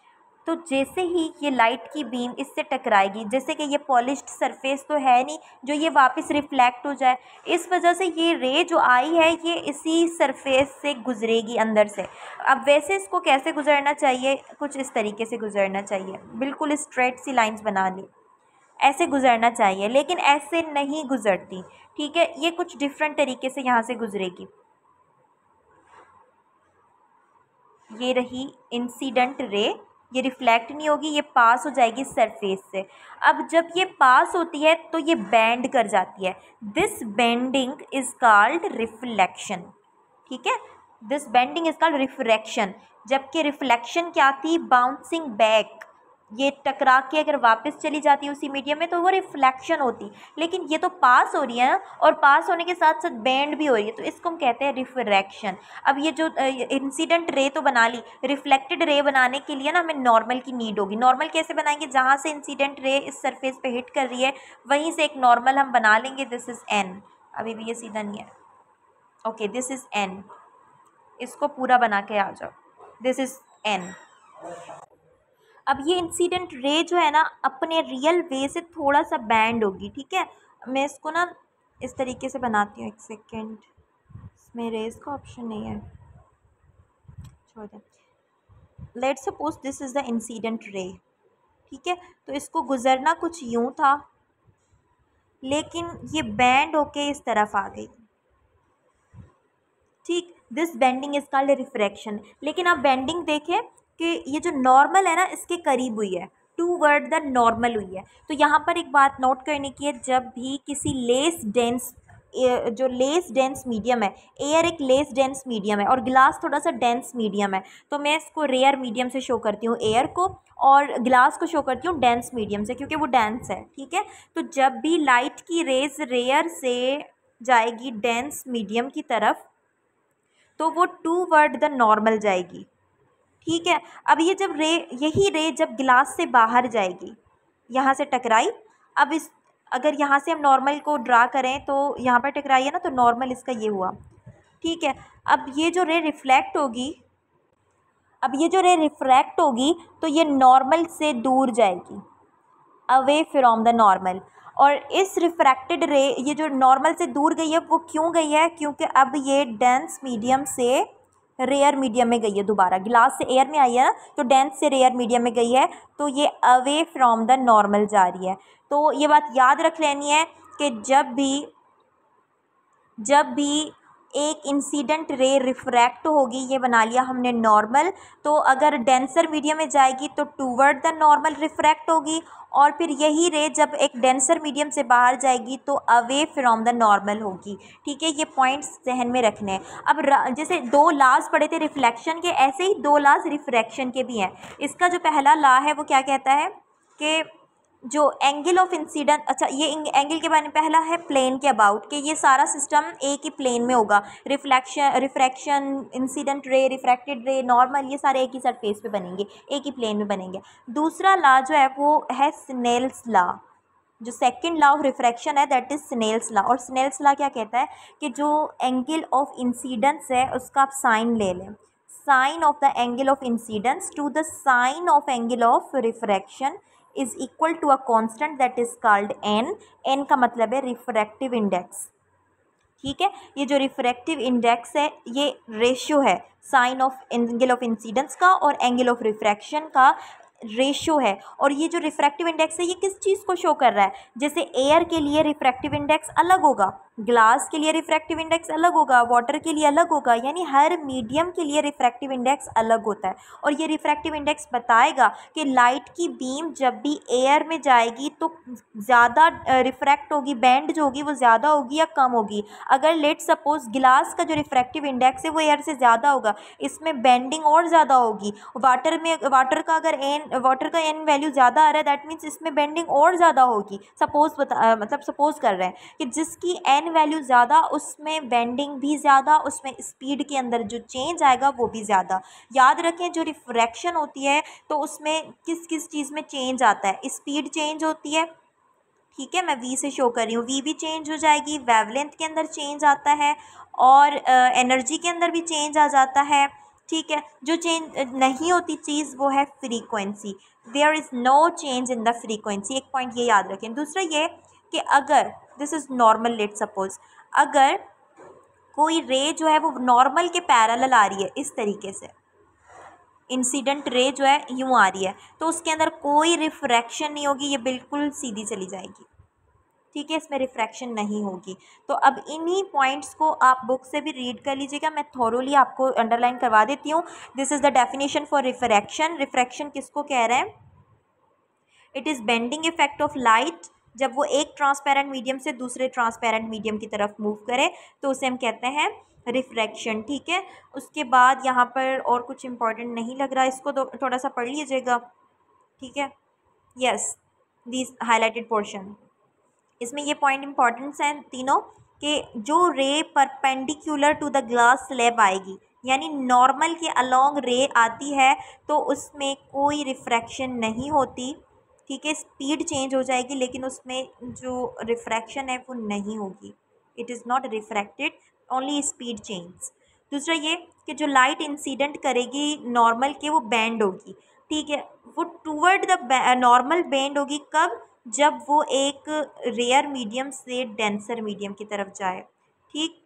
तो जैसे ही ये लाइट की बीम इससे टकराएगी, जैसे कि ये पॉलिश्ड सरफेस तो है नहीं जो ये वापस रिफ्लेक्ट हो जाए, इस वजह से ये रे जो आई है ये इसी सरफेस से गुजरेगी अंदर से। अब वैसे इसको कैसे गुजरना चाहिए, कुछ इस तरीके से गुजरना चाहिए, बिल्कुल स्ट्रेट सी लाइंस बना ली, ऐसे गुजरना चाहिए, लेकिन ऐसे नहीं गुजरती, ठीक है। ये कुछ डिफरेंट तरीके से यहाँ से गुजरेगी। ये रही इंसिडेंट रे, ये रिफ्लेक्ट नहीं होगी, ये पास हो जाएगी सरफेस से। अब जब ये पास होती है तो ये बेंड कर जाती है, this bending is called reflection, ठीक है। This bending is called refraction. जबकि रिफ्लेक्शन क्या थी, बाउंसिंग बैक, ये टकरा के अगर वापस चली जाती है उसी मीडियम में तो वो रिफ्लेक्शन होती। लेकिन ये तो पास हो रही है ना, और पास होने के साथ साथ बेंड भी हो रही है, तो इसको हम कहते हैं रिफ्रैक्शन। अब ये जो इंसिडेंट रे तो बना ली, रिफ्लेक्टेड रे बनाने के लिए ना हमें नॉर्मल की नीड होगी। नॉर्मल कैसे बनाएंगे, जहाँ से इंसिडेंट रे इस सरफेस पे हिट कर रही है वहीं से एक नॉर्मल हम बना लेंगे, दिस इज़ एन। अभी भी ये सीधा नहीं है, ओके, दिस इज़ एन, इसको पूरा बना के आ जाओ, दिस इज़ एन। अब ये इंसिडेंट रे जो है ना अपने रियल वे से थोड़ा सा बैंड होगी, ठीक है। मैं इसको ना इस तरीके से बनाती हूँ, एक सेकेंड, इसमें रेज का ऑप्शन नहीं है, छोड़ दें। Let's suppose this is the incident रे, ठीक है। तो इसको गुजरना कुछ यूं था, लेकिन ये बैंड होके इस तरफ आ गई, ठीक। This bending is called refraction. लेकिन आप बेंडिंग देखें कि ये जो नॉर्मल है ना, इसके करीब हुई है, टूवर्ड द नॉर्मल हुई है। तो यहाँ पर एक बात नोट करने की है, जब भी किसी लेस डेंस, जो लेस डेंस मीडियम है, एयर एक लेस डेंस मीडियम है और ग्लास थोड़ा सा डेंस मीडियम है, तो मैं इसको रेयर मीडियम से शो करती हूँ एयर को, और ग्लास को शो करती हूँ डेंस मीडियम से, क्योंकि वो डेंस है, ठीक है। तो जब भी लाइट की रेज रेयर से जाएगी डेंस मीडियम की तरफ, तो वो टूवर्ड द नॉर्मल जाएगी, ठीक है। अब ये जब यही रे जब गिलास से बाहर जाएगी, यहाँ से टकराई, अब इस अगर यहाँ से हम नॉर्मल को ड्रा करें तो यहाँ पर टकराई है ना, तो नॉर्मल इसका ये हुआ, ठीक है। अब ये जो रे रिफ्लेक्ट होगी, तो ये नॉर्मल से दूर जाएगी, अवे फ्रॉम द नॉर्मल। और इस रिफ्रैक्टेड रे, ये जो नॉर्मल से दूर गई है, वो क्यों गई है? क्योंकि अब ये डेंस मीडियम से रेयर मीडियम में गई है, दोबारा गिलास से एयर में आई है ना, तो डेंस से रेयर मीडियम में गई है, तो ये अवे फ्रॉम द नॉर्मल जा रही है। तो ये बात याद रख लेनी है कि जब भी एक इंसिडेंट रे रिफ्रैक्ट होगी, ये बना लिया हमने नॉर्मल, तो अगर डेंसर मीडियम में जाएगी तो टूवर्ड द नॉर्मल रिफ्रैक्ट होगी, और फिर यही रे जब एक डेंसर मीडियम से बाहर जाएगी तो अवे फ्रॉम द नॉर्मल होगी, ठीक है। ये पॉइंट्स जहन में रखने हैं। अब जैसे दो लॉज पढ़े थे रिफ्लेक्शन के, ऐसे ही दो लॉज रिफ्रैक्शन के भी हैं। इसका जो पहला लॉ है वो क्या कहता है कि जो एंगल ऑफ इंसिडेंट, अच्छा ये एंगल के बारे में पहला है प्लेन के अबाउट, कि ये सारा सिस्टम एक ही प्लेन में होगा, रिफ्रैक्शन, इंसिडेंट रे, रिफ्रैक्टेड रे, नॉर्मल, ये सारे एक ही सरफेस पे बनेंगे, एक ही प्लेन में बनेंगे। दूसरा लॉ जो है वो है स्नेल्स लॉ। जो सेकंड लॉ ऑफ रिफ्रैक्शन है दैट इज स्नेल्स लॉ। और स्नेल्स लॉ क्या कहता है कि जो एंगल ऑफ इंसिडेंस है उसका आप साइन ले लें, sine of the angle of incidence to the sine of angle of refraction is equal to a constant that is called n. N का मतलब है रिफ्रैक्टिव इंडेक्स, ठीक है। ये जो रिफ्रैक्टिव इंडेक्स है ये रेशियो है sine of angle of incidence का और एंगल ऑफ रिफ्रैक्शन का रेशियो है। और ये जो रिफ्रैक्टिव इंडेक्स है ये किस चीज़ को शो कर रहा है? जैसे एयर के लिए रिफ्रैक्टिव इंडेक्स अलग होगा, ग्लास के लिए रिफ्रैक्टिव इंडेक्स अलग होगा, वाटर के लिए अलग होगा, यानी हर मीडियम के लिए रिफ्रैक्टिव इंडेक्स अलग होता है। और ये रिफ्रैक्टिव इंडेक्स बताएगा कि लाइट की बीम जब भी एयर में जाएगी तो ज़्यादा रिफ्रैक्ट होगी, बैंड जो होगी वो ज़्यादा होगी या कम होगी। अगर लेट सपोज गिलास का जो रिफ्रैक्टिव इंडेक्स है वो एयर से ज़्यादा होगा, इसमें बेंडिंग और ज़्यादा होगी। वाटर का एन वैल्यू ज़्यादा आ रहा है, दैट मीन्स इसमें बेंडिंग और ज़्यादा होगी। सपोज कर रहे हैं कि जिसकी एन वैल्यू ज़्यादा उसमें बेंडिंग भी ज़्यादा, उसमें स्पीड के अंदर जो चेंज आएगा वो भी ज़्यादा। याद रखें जो रिफ्रैक्शन होती है तो उसमें किस किस चीज़ में चेंज आता है? स्पीड चेंज होती है, ठीक है, मैं वी से शो कर रही हूँ, वी भी चेंज हो जाएगी, वेवलेंथ के अंदर चेंज आता है, और एनर्जी के अंदर भी चेंज आ जाता है, ठीक है। जो चेंज नहीं होती चीज़ वो है frequency. There is no change in the frequency. एक पॉइंट ये याद रखें। दूसरा ये कि अगर this is normal, let suppose अगर कोई रे जो है वो नॉर्मल के पैरेलल आ रही है, इस तरीके से इंसिडेंट रे जो है यूँ आ रही है, तो उसके अंदर कोई रिफ्रैक्शन नहीं होगी, ये बिल्कुल सीधी चली जाएगी, ठीक है, इसमें रिफ्रैक्शन नहीं होगी। तो अब इन्हीं पॉइंट्स को आप बुक से भी रीड कर लीजिएगा, मैं थोरोली आपको अंडरलाइन करवा देती हूँ। This is the definition for refraction. Refraction किसको कह रहे हैं? It is bending effect of light, जब वो एक ट्रांसपेरेंट मीडियम से दूसरे ट्रांसपेरेंट मीडियम की तरफ मूव करे तो उसे हम कहते हैं रिफ्रैक्शन, ठीक है। उसके बाद यहाँ पर और कुछ इंपॉर्टेंट नहीं लग रहा, इसको थोड़ा सा पढ़ लीजिएगा, ठीक है। यस, दिस हाईलाइटेड पोर्शन, इसमें ये पॉइंट इंपॉर्टेंट्स हैं तीनों, कि जो ray perpendicular to the glass slab आएगी, यानी नॉर्मल के अलोंग रे आती है तो उसमें कोई रिफ्रैक्शन नहीं होती, ठीक है। स्पीड चेंज हो जाएगी लेकिन उसमें जो रिफ्रैक्शन है वो नहीं होगी, it is not refracted, only speed change. दूसरा ये कि जो लाइट इंसिडेंट करेगी नॉर्मल के वो बैंड होगी, ठीक है, वो टूवर्ड द नॉर्मल बैंड होगी। कब? जब वो एक रेयर मीडियम से डेंसर मीडियम की तरफ जाए, ठीक।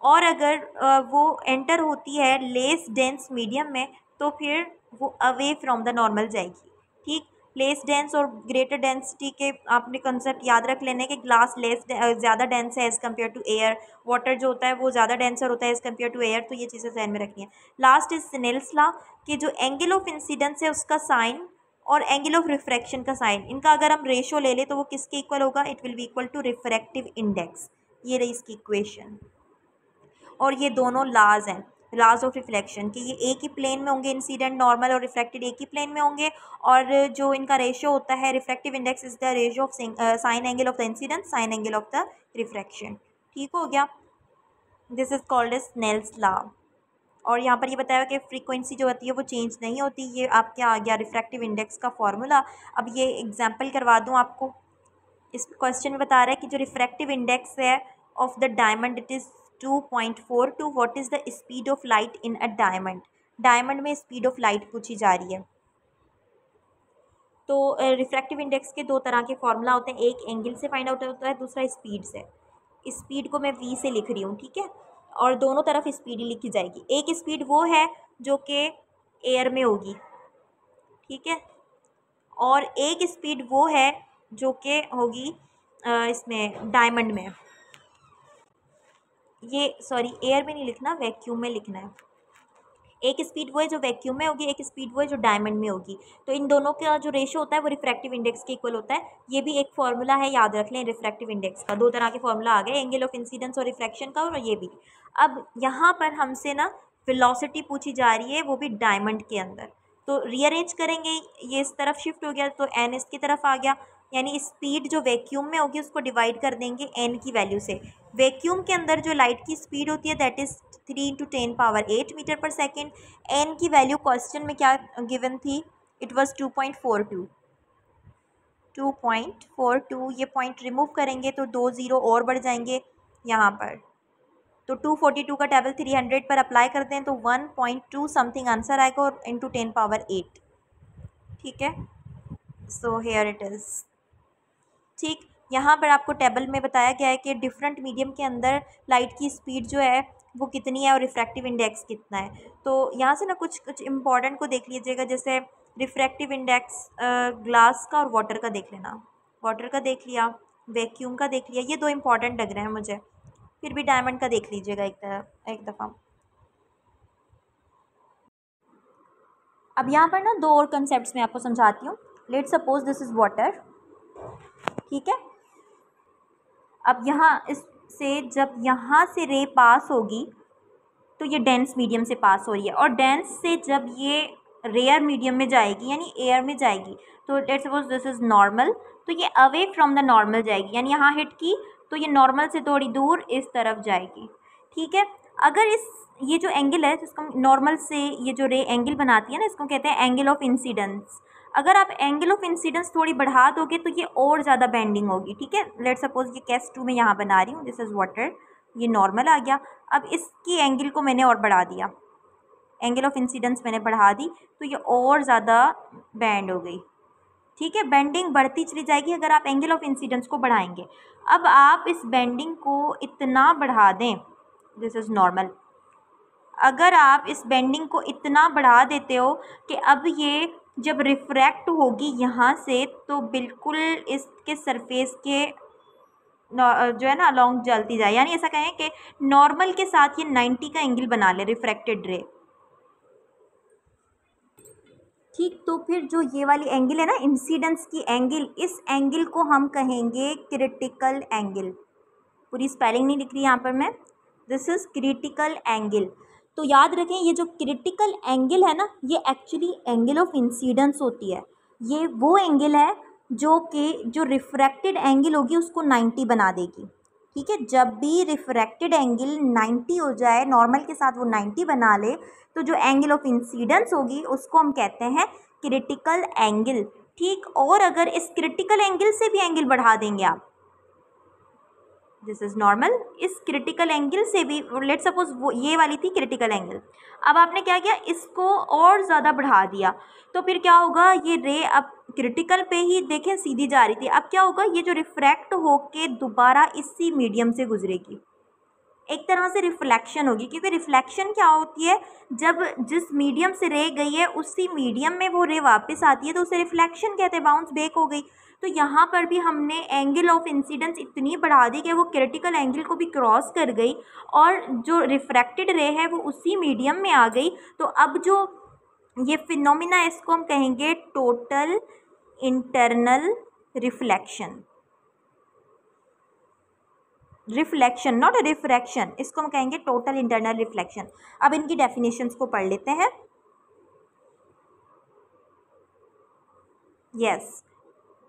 और अगर वो एंटर होती है लेस डेंस मीडियम में तो फिर वो अवे फ्रॉम द नॉर्मल जाएगी। ठीक, लेस डेंस और ग्रेटर डेंसिटी के आपने कंसेप्ट याद रख लेने के ग्लास लेस ज़्यादा डेंस है as compare to air, water जो होता है वो ज़्यादा डेंसर होता है एज़ कम्पेयर टू एयर, तो ये चीज़ें ध्यान में रखनी है। लास्ट इज स्नेल्स लॉ कि जो एंगल ऑफ इंसिडेंस है उसका साइन और एंगल ऑफ रिफ्रैक्शन का साइन, इनका अगर हम रेशो ले लें तो वो किसके इक्वल होगा, it will be equal to refractive index. ये रही इसकी इक्वेशन। और ये दोनों लाज हैं, लाज ऑफ रिफ्लेक्शन, कि ये एक ही प्लेन में होंगे, इंसिडेंट नॉर्मल और रिफ्लेक्टेड एक ही प्लेन में होंगे, और जो इनका रेशियो होता है refractive index is the ratio of sine angle of the incident sine angle of the refraction. ठीक हो गया, this is called as Snell's law. और यहाँ पर ये बताया कि फ्रीक्वेंसी जो होती है वो चेंज नहीं होती। ये आपके आ गया रिफ्रैक्टिव इंडेक्स का फॉर्मूला। अब ये एग्जाम्पल करवा दूँ आपको। इस क्वेश्चन में बता रहा है कि जो रिफ्रैक्टिव इंडेक्स है of the diamond it is 2.42। What is the speed of light in a diamond. Diamond में स्पीड ऑफ लाइट पूछी जा रही है। तो रिफ्रैक्टिव इंडेक्स के दो तरह के फॉर्मूला होते हैं, एक एंगल से फाइंड आउट होता है, दूसरा स्पीड से। स्पीड को मैं v से लिख रही हूँ, ठीक है, और दोनों तरफ स्पीड ही लिखी जाएगी। एक स्पीड वो है जो कि एयर में होगी, ठीक है, और एक स्पीड वो है जो कि होगी इसमें डायमंड में। ये सॉरी, एयर में नहीं लिखना, वैक्यूम में लिखना है। एक स्पीड वो है जो वैक्यूम में होगी, एक स्पीड वो है जो डायमंड में होगी। तो इन दोनों का जो रेशो होता है वो रिफ्रैक्टिव इंडेक्स के इक्वल होता है। ये भी एक फॉर्मूला है, याद रख लें रिफ्रैक्टिव इंडेक्स का। दो तरह के फॉर्मूला आ गए, एंगल ऑफ इंसिडेंस और रिफ्रैक्शन का, और ये भी। अब यहाँ पर हमसे ना वेलोसिटी पूछी जा रही है, वो भी डायमंड के अंदर। तो रीअरेंज करेंगे, ये इस तरफ शिफ्ट हो गया तो एन इसकी तरफ आ गया, यानी स्पीड जो वैक्यूम में होगी उसको डिवाइड कर देंगे एन की वैल्यू से। वैक्यूम के अंदर जो लाइट की स्पीड होती है दैट इज़ 3 × 10⁸ मीटर पर सेकेंड। एन की वैल्यू क्वेश्चन में क्या गिवन थी, इट वाज 2.42। 2.42, ये पॉइंट रिमूव करेंगे तो 2 ज़ीरो और बढ़ जाएंगे यहाँ पर। तो 242 का टेबल 300 पर अप्लाई करते हैं तो 1.2 समथिंग आंसर आएगा, और इंटू 10⁸। ठीक है, सो हेयर इट इज़। ठीक, यहाँ पर आपको टेबल में बताया गया है कि डिफरेंट मीडियम के अंदर लाइट की स्पीड जो है वो कितनी है और रिफ्रैक्टिव इंडेक्स कितना है। तो यहाँ से ना कुछ कुछ इंपॉर्टेंट को देख लीजिएगा, जैसे रिफ्रैक्टिव इंडेक्स ग्लास का और वाटर का देख लेना। वाटर का देख लिया, वैक्यूम का देख लिया, ये दो इंपॉर्टेंट लग रहे हैं मुझे। फिर भी डायमंड का देख लीजिएगा एक दफ़ा। अब यहाँ पर ना दो और कंसेप्ट मैं आपको समझाती हूँ। Let's suppose this is water, ठीक है। अब यहाँ इससे जब यहाँ से रे पास होगी तो ये डेंस मीडियम से पास हो रही है, और डेंस से जब ये रेयर मीडियम में जाएगी यानी एयर में जाएगी, तो let's suppose this is normal, तो ये अवे फ्रॉम द नॉर्मल जाएगी, यानी यहाँ हिट की तो ये नॉर्मल से थोड़ी दूर इस तरफ जाएगी। ठीक है, अगर ये जो एंगल है जिसको नॉर्मल से ये जो रे एंगल बनाती है ना, इसको कहते हैं एंगल ऑफ इंसिडेंस। अगर आप एंगल ऑफ इंसिडेंस थोड़ी बढ़ा दोगे तो ये और ज़्यादा बेंडिंग होगी। ठीक है, लेट्स सपोज ये केस 2 में यहाँ बना रही हूँ, दिस इज़ वाटर, ये नॉर्मल आ गया। अब इसकी एंगल को मैंने और बढ़ा दिया, एंगल ऑफ इंसिडेंस मैंने बढ़ा दी तो ये और ज़्यादा बेंड हो गई। ठीक है, बेंडिंग बढ़ती चली जाएगी अगर आप एंगल ऑफ इंसिडेंस को बढ़ाएंगे। अब आप इस बेंडिंग को इतना बढ़ा दें, दिस इज़ नॉर्मल, अगर आप इस बेंडिंग को इतना बढ़ा देते हो कि अब ये जब रिफ्रैक्ट होगी यहाँ से तो बिल्कुल इसके सरफेस के जो है ना लॉन्ग जलती जाए, यानी ऐसा कहें कि नॉर्मल के साथ ये 90 का एंगल बना ले रिफ्रैक्टेड रे। ठीक, तो फिर जो ये वाली एंगल है ना इंसिडेंस की एंगल, इस एंगल को हम कहेंगे क्रिटिकल एंगल। पूरी स्पेलिंग नहीं लिख रही यहाँ पर मैं, दिस इज़ क्रिटिकल एंगल। तो याद रखें ये जो क्रिटिकल एंगल है ना, ये एक्चुअली एंगल ऑफ इंसिडेंस होती है। ये वो एंगल है जो रिफ्रैक्टेड एंगल होगी उसको 90 बना देगी। ठीक है, जब भी रिफ्रैक्टेड एंगल 90 हो जाए, नॉर्मल के साथ वो 90 बना ले, तो जो एंगल ऑफ इंसिडेंस होगी उसको हम कहते हैं क्रिटिकल एंगल। ठीक, और अगर इस क्रिटिकल एंगल से भी एंगल बढ़ा देंगे आप, दिस इज़ नॉर्मल, इस क्रिटिकल एंगल से भी, लेट्स सपोज वो ये वाली थी क्रिटिकल एंगल, अब आपने क्या किया, इसको और ज़्यादा बढ़ा दिया, तो फिर क्या होगा, ये रे अब क्रिटिकल पे ही देखें सीधी जा रही थी, अब क्या होगा, ये जो रिफ्रैक्ट होके दोबारा इसी मीडियम से गुजरेगी, एक तरह से रिफ्लेक्शन होगी, क्योंकि रिफ्लेक्शन क्या होती है, जब जिस मीडियम से रे गई है उसी मीडियम में वो रे वापस आती है तो उसे रिफ्लेक्शन कहते हैं, बाउंस बैक हो गई। तो यहाँ पर भी हमने एंगल ऑफ इंसिडेंस इतनी बढ़ा दी कि वो क्रिटिकल एंगल को भी क्रॉस कर गई और जो रिफ्रैक्टेड रे है वो उसी मीडियम में आ गई। तो अब जो ये फिनोमिना है इसको हम कहेंगे total internal reflection, reflection not refraction, इसको हम कहेंगे टोटल इंटरनल रिफ्लेक्शन। अब इनकी डेफिनेशंस को पढ़ लेते हैं। Yes,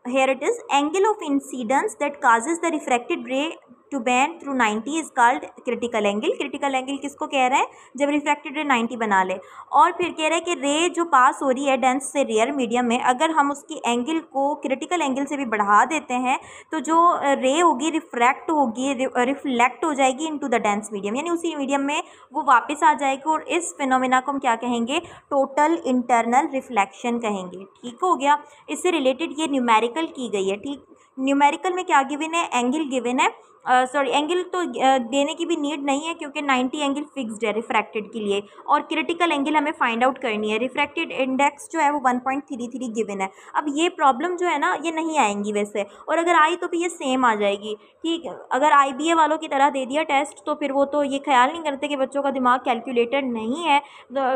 here it is, angle of incidence that causes the refracted ray to bend through 90 is called critical angle। critical angle किसको कह रहे हैं, जब refracted ray 90 बना ले। और फिर कह रहा है कि रे जो पास हो रही है डेंस से रेयर मीडियम में, अगर हम उसकी एंगल को क्रिटिकल एंगल से भी बढ़ा देते हैं तो जो रे होगी रिफ्रैक्ट होगी, रिफ्लेक्ट हो जाएगी इनटू द डेंस मीडियम, यानी उसी मीडियम में वो वापस आ जाएगी। और इस फिनोमिना को हम क्या कहेंगे, टोटल इंटरनल रिफ्लेक्शन कहेंगे। ठीक हो गया, इससे रिलेटेड ये न्यूमेरिकल की गई है। ठीक, न्यूमेरिकल में क्या गिवन है, एंगल गिवन है, सॉरी एंगल तो देने की भी नीड नहीं है क्योंकि 90 एंगल फिक्स्ड है रिफ्रैक्टेड के लिए, और क्रिटिकल एंगल हमें फाइंड आउट करनी है। रिफ्रैक्टेड इंडेक्स जो है वो 1.33 गिवन है। अब ये प्रॉब्लम जो है ना ये नहीं आएंगी वैसे, और अगर आई तो भी ये सेम आ जाएगी। ठीक, अगर IBA वालों की तरह दे दिया टेस्ट तो फिर वो तो ये ख्याल नहीं करते कि बच्चों का दिमाग कैलकुलेटेड नहीं है,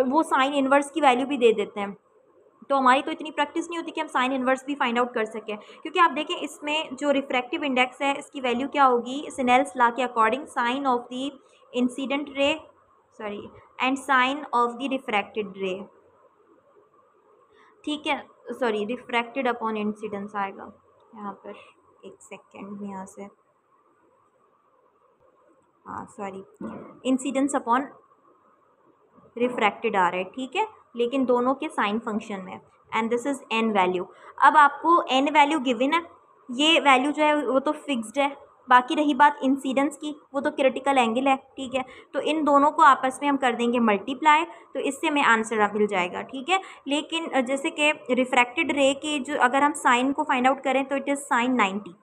वो साइन इनवर्स की वैल्यू भी दे देते हैं। तो हमारी तो इतनी प्रैक्टिस नहीं होती कि हम साइन इनवर्स भी फाइंड आउट कर सकें, क्योंकि आप देखें इसमें जो रिफ्रैक्टिव इंडेक्स है इसकी वैल्यू क्या होगी, सिनेल्स लॉ के according sine of the incident ray sorry and sine of the refracted ray. ठीक है, सॉरी रिफ्रैक्टेड अपॉन इंसिडेंस आएगा यहाँ पर, एक सेकेंड में यहाँ से, हाँ सॉरी इंसिडेंस अपॉन रिफ्रैक्टेड आ रहा है। ठीक है, लेकिन दोनों के साइन फंक्शन में, and this is an value. अब आपको एन वैल्यू गिवन है, ये वैल्यू जो है वो तो फिक्स्ड है। बाकी रही बात इंसिडेंस की, वो तो क्रिटिकल एंगल है। ठीक है, तो इन दोनों को आपस में हम कर देंगे मल्टीप्लाई, तो इससे हमें आंसर मिल जाएगा। ठीक है, लेकिन जैसे कि रिफ्रैक्टेड रे के जो अगर हम साइन को फाइंड आउट करें तो it is sine 90,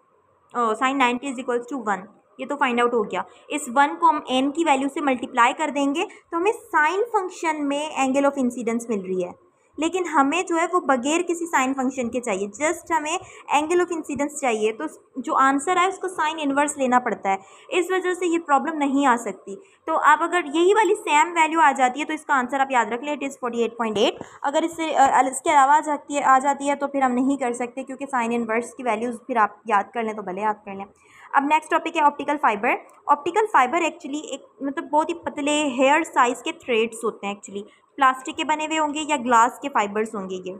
sine 90 is equals to 1, ये तो फाइंड आउट हो गया। इस 1 को हम एन की वैल्यू से मल्टीप्लाई कर देंगे तो हमें साइन फंक्शन में एंगल ऑफ इंसिडेंस मिल रही है, लेकिन हमें जो है वो बगैर किसी साइन फंक्शन के चाहिए, जस्ट हमें एंगल ऑफ इंसिडेंस चाहिए। तो जो आंसर है उसको साइन इन्वर्स लेना पड़ता है, इस वजह से ये प्रॉब्लम नहीं आ सकती। तो आप अगर यही वाली सेम वैल्यू आ जाती है तो इसका आंसर आप याद रख लें, इट इज़ 48.8। अगर इससे इसके अलावा आ जाती है तो फिर हम नहीं कर सकते, क्योंकि साइन इन्वर्स की वैल्यूज़ फिर आप याद कर लें तो भले याद कर लें। अब नेक्स्ट टॉपिक है optical fibre. Optical fibre actually एक मतलब बहुत ही पतले हेयर साइज़ के थ्रेड्स होते हैं, एक्चुअली प्लास्टिक के बने हुए होंगे या ग्लास के फाइबर्स होंगे। ये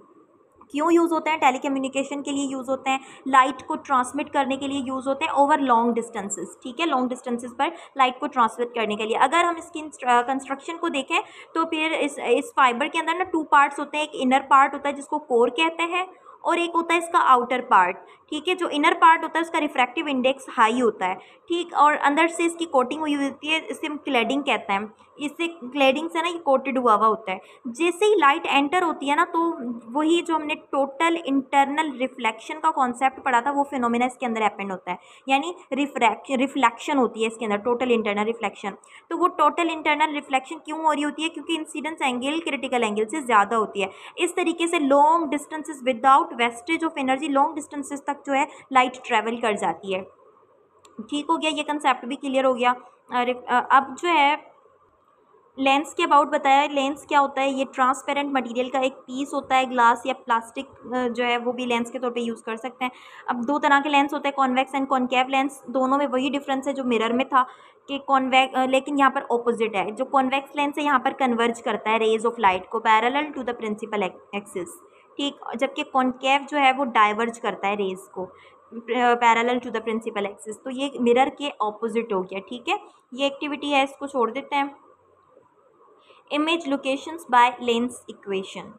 क्यों यूज़ होते हैं, टेलीकम्युनिकेशन के लिए यूज़ होते हैं, लाइट को ट्रांसमिट करने के लिए यूज़ होते हैं ओवर लॉन्ग डिस्टेंसेस। ठीक है, लॉन्ग डिस्टेंसेस पर लाइट को ट्रांसमिट करने के लिए। अगर हम इसकी कंस्ट्रक्शन को देखें तो फिर इस फाइबर के अंदर ना 2 पार्ट्स होते हैं, एक इनर पार्ट होता है जिसको कोर कहते हैं, और एक होता है इसका आउटर पार्ट। ठीक है, जो इनर पार्ट होता है उसका रिफ्रैक्टिव इंडेक्स हाई होता है। ठीक, और अंदर से इसकी कोटिंग हुई होती है, इसे हम क्लैडिंग कहते हैं। इससे क्लैडिंग से ना ये कोटेड हुआ होता है। जैसे ही लाइट एंटर होती है ना तो वही जो हमने टोटल इंटरनल रिफ्लेक्शन का कॉन्सेप्ट पढ़ा था वो फिनोमिना इसके अंदर हैपेंड होता है, यानी रिफ्लेक्शन होती है इसके अंदर, टोटल इंटरनल रिफ्लेक्शन। तो वो टोटल इंटरनल रिफ्लेक्शन क्यों हो रही होती है, क्योंकि इंसिडेंस एंगल क्रिटिकल एंगल से ज़्यादा होती है। इस तरीके से long distances without wastage of energy long distances तक जो है लाइट ट्रेवल कर जाती है। ठीक हो गया, ये कंसेप्ट भी क्लियर हो गया। अब जो है लेंस के अबाउट बताया। लेंस क्या होता है, ये ट्रांसपेरेंट मटेरियल का एक पीस होता है, ग्लास या प्लास्टिक जो है वो भी लेंस के तौर पे यूज़ कर सकते हैं। अब 2 तरह के लेंस होते हैं, कॉन्वेक्स एंड कॉनकेव लेंस। दोनों में वही डिफरेंस है जो मिरर में था कि लेकिन यहाँ पर ऑपोजिट है। जो कॉन्वेक्स लेंस है यहाँ पर कन्वर्ज करता है रेज ऑफ लाइट को parallel to the principal axis. ठीक, जबकि कॉनकेव जो है वो डाइवर्ज करता है रेज को parallel to the principal axis. तो ये मिरर के ऑपोजिट हो गया। ठीक है, ये एक्टिविटी है, इसको छोड़ देते हैं। Image locations by lens equation.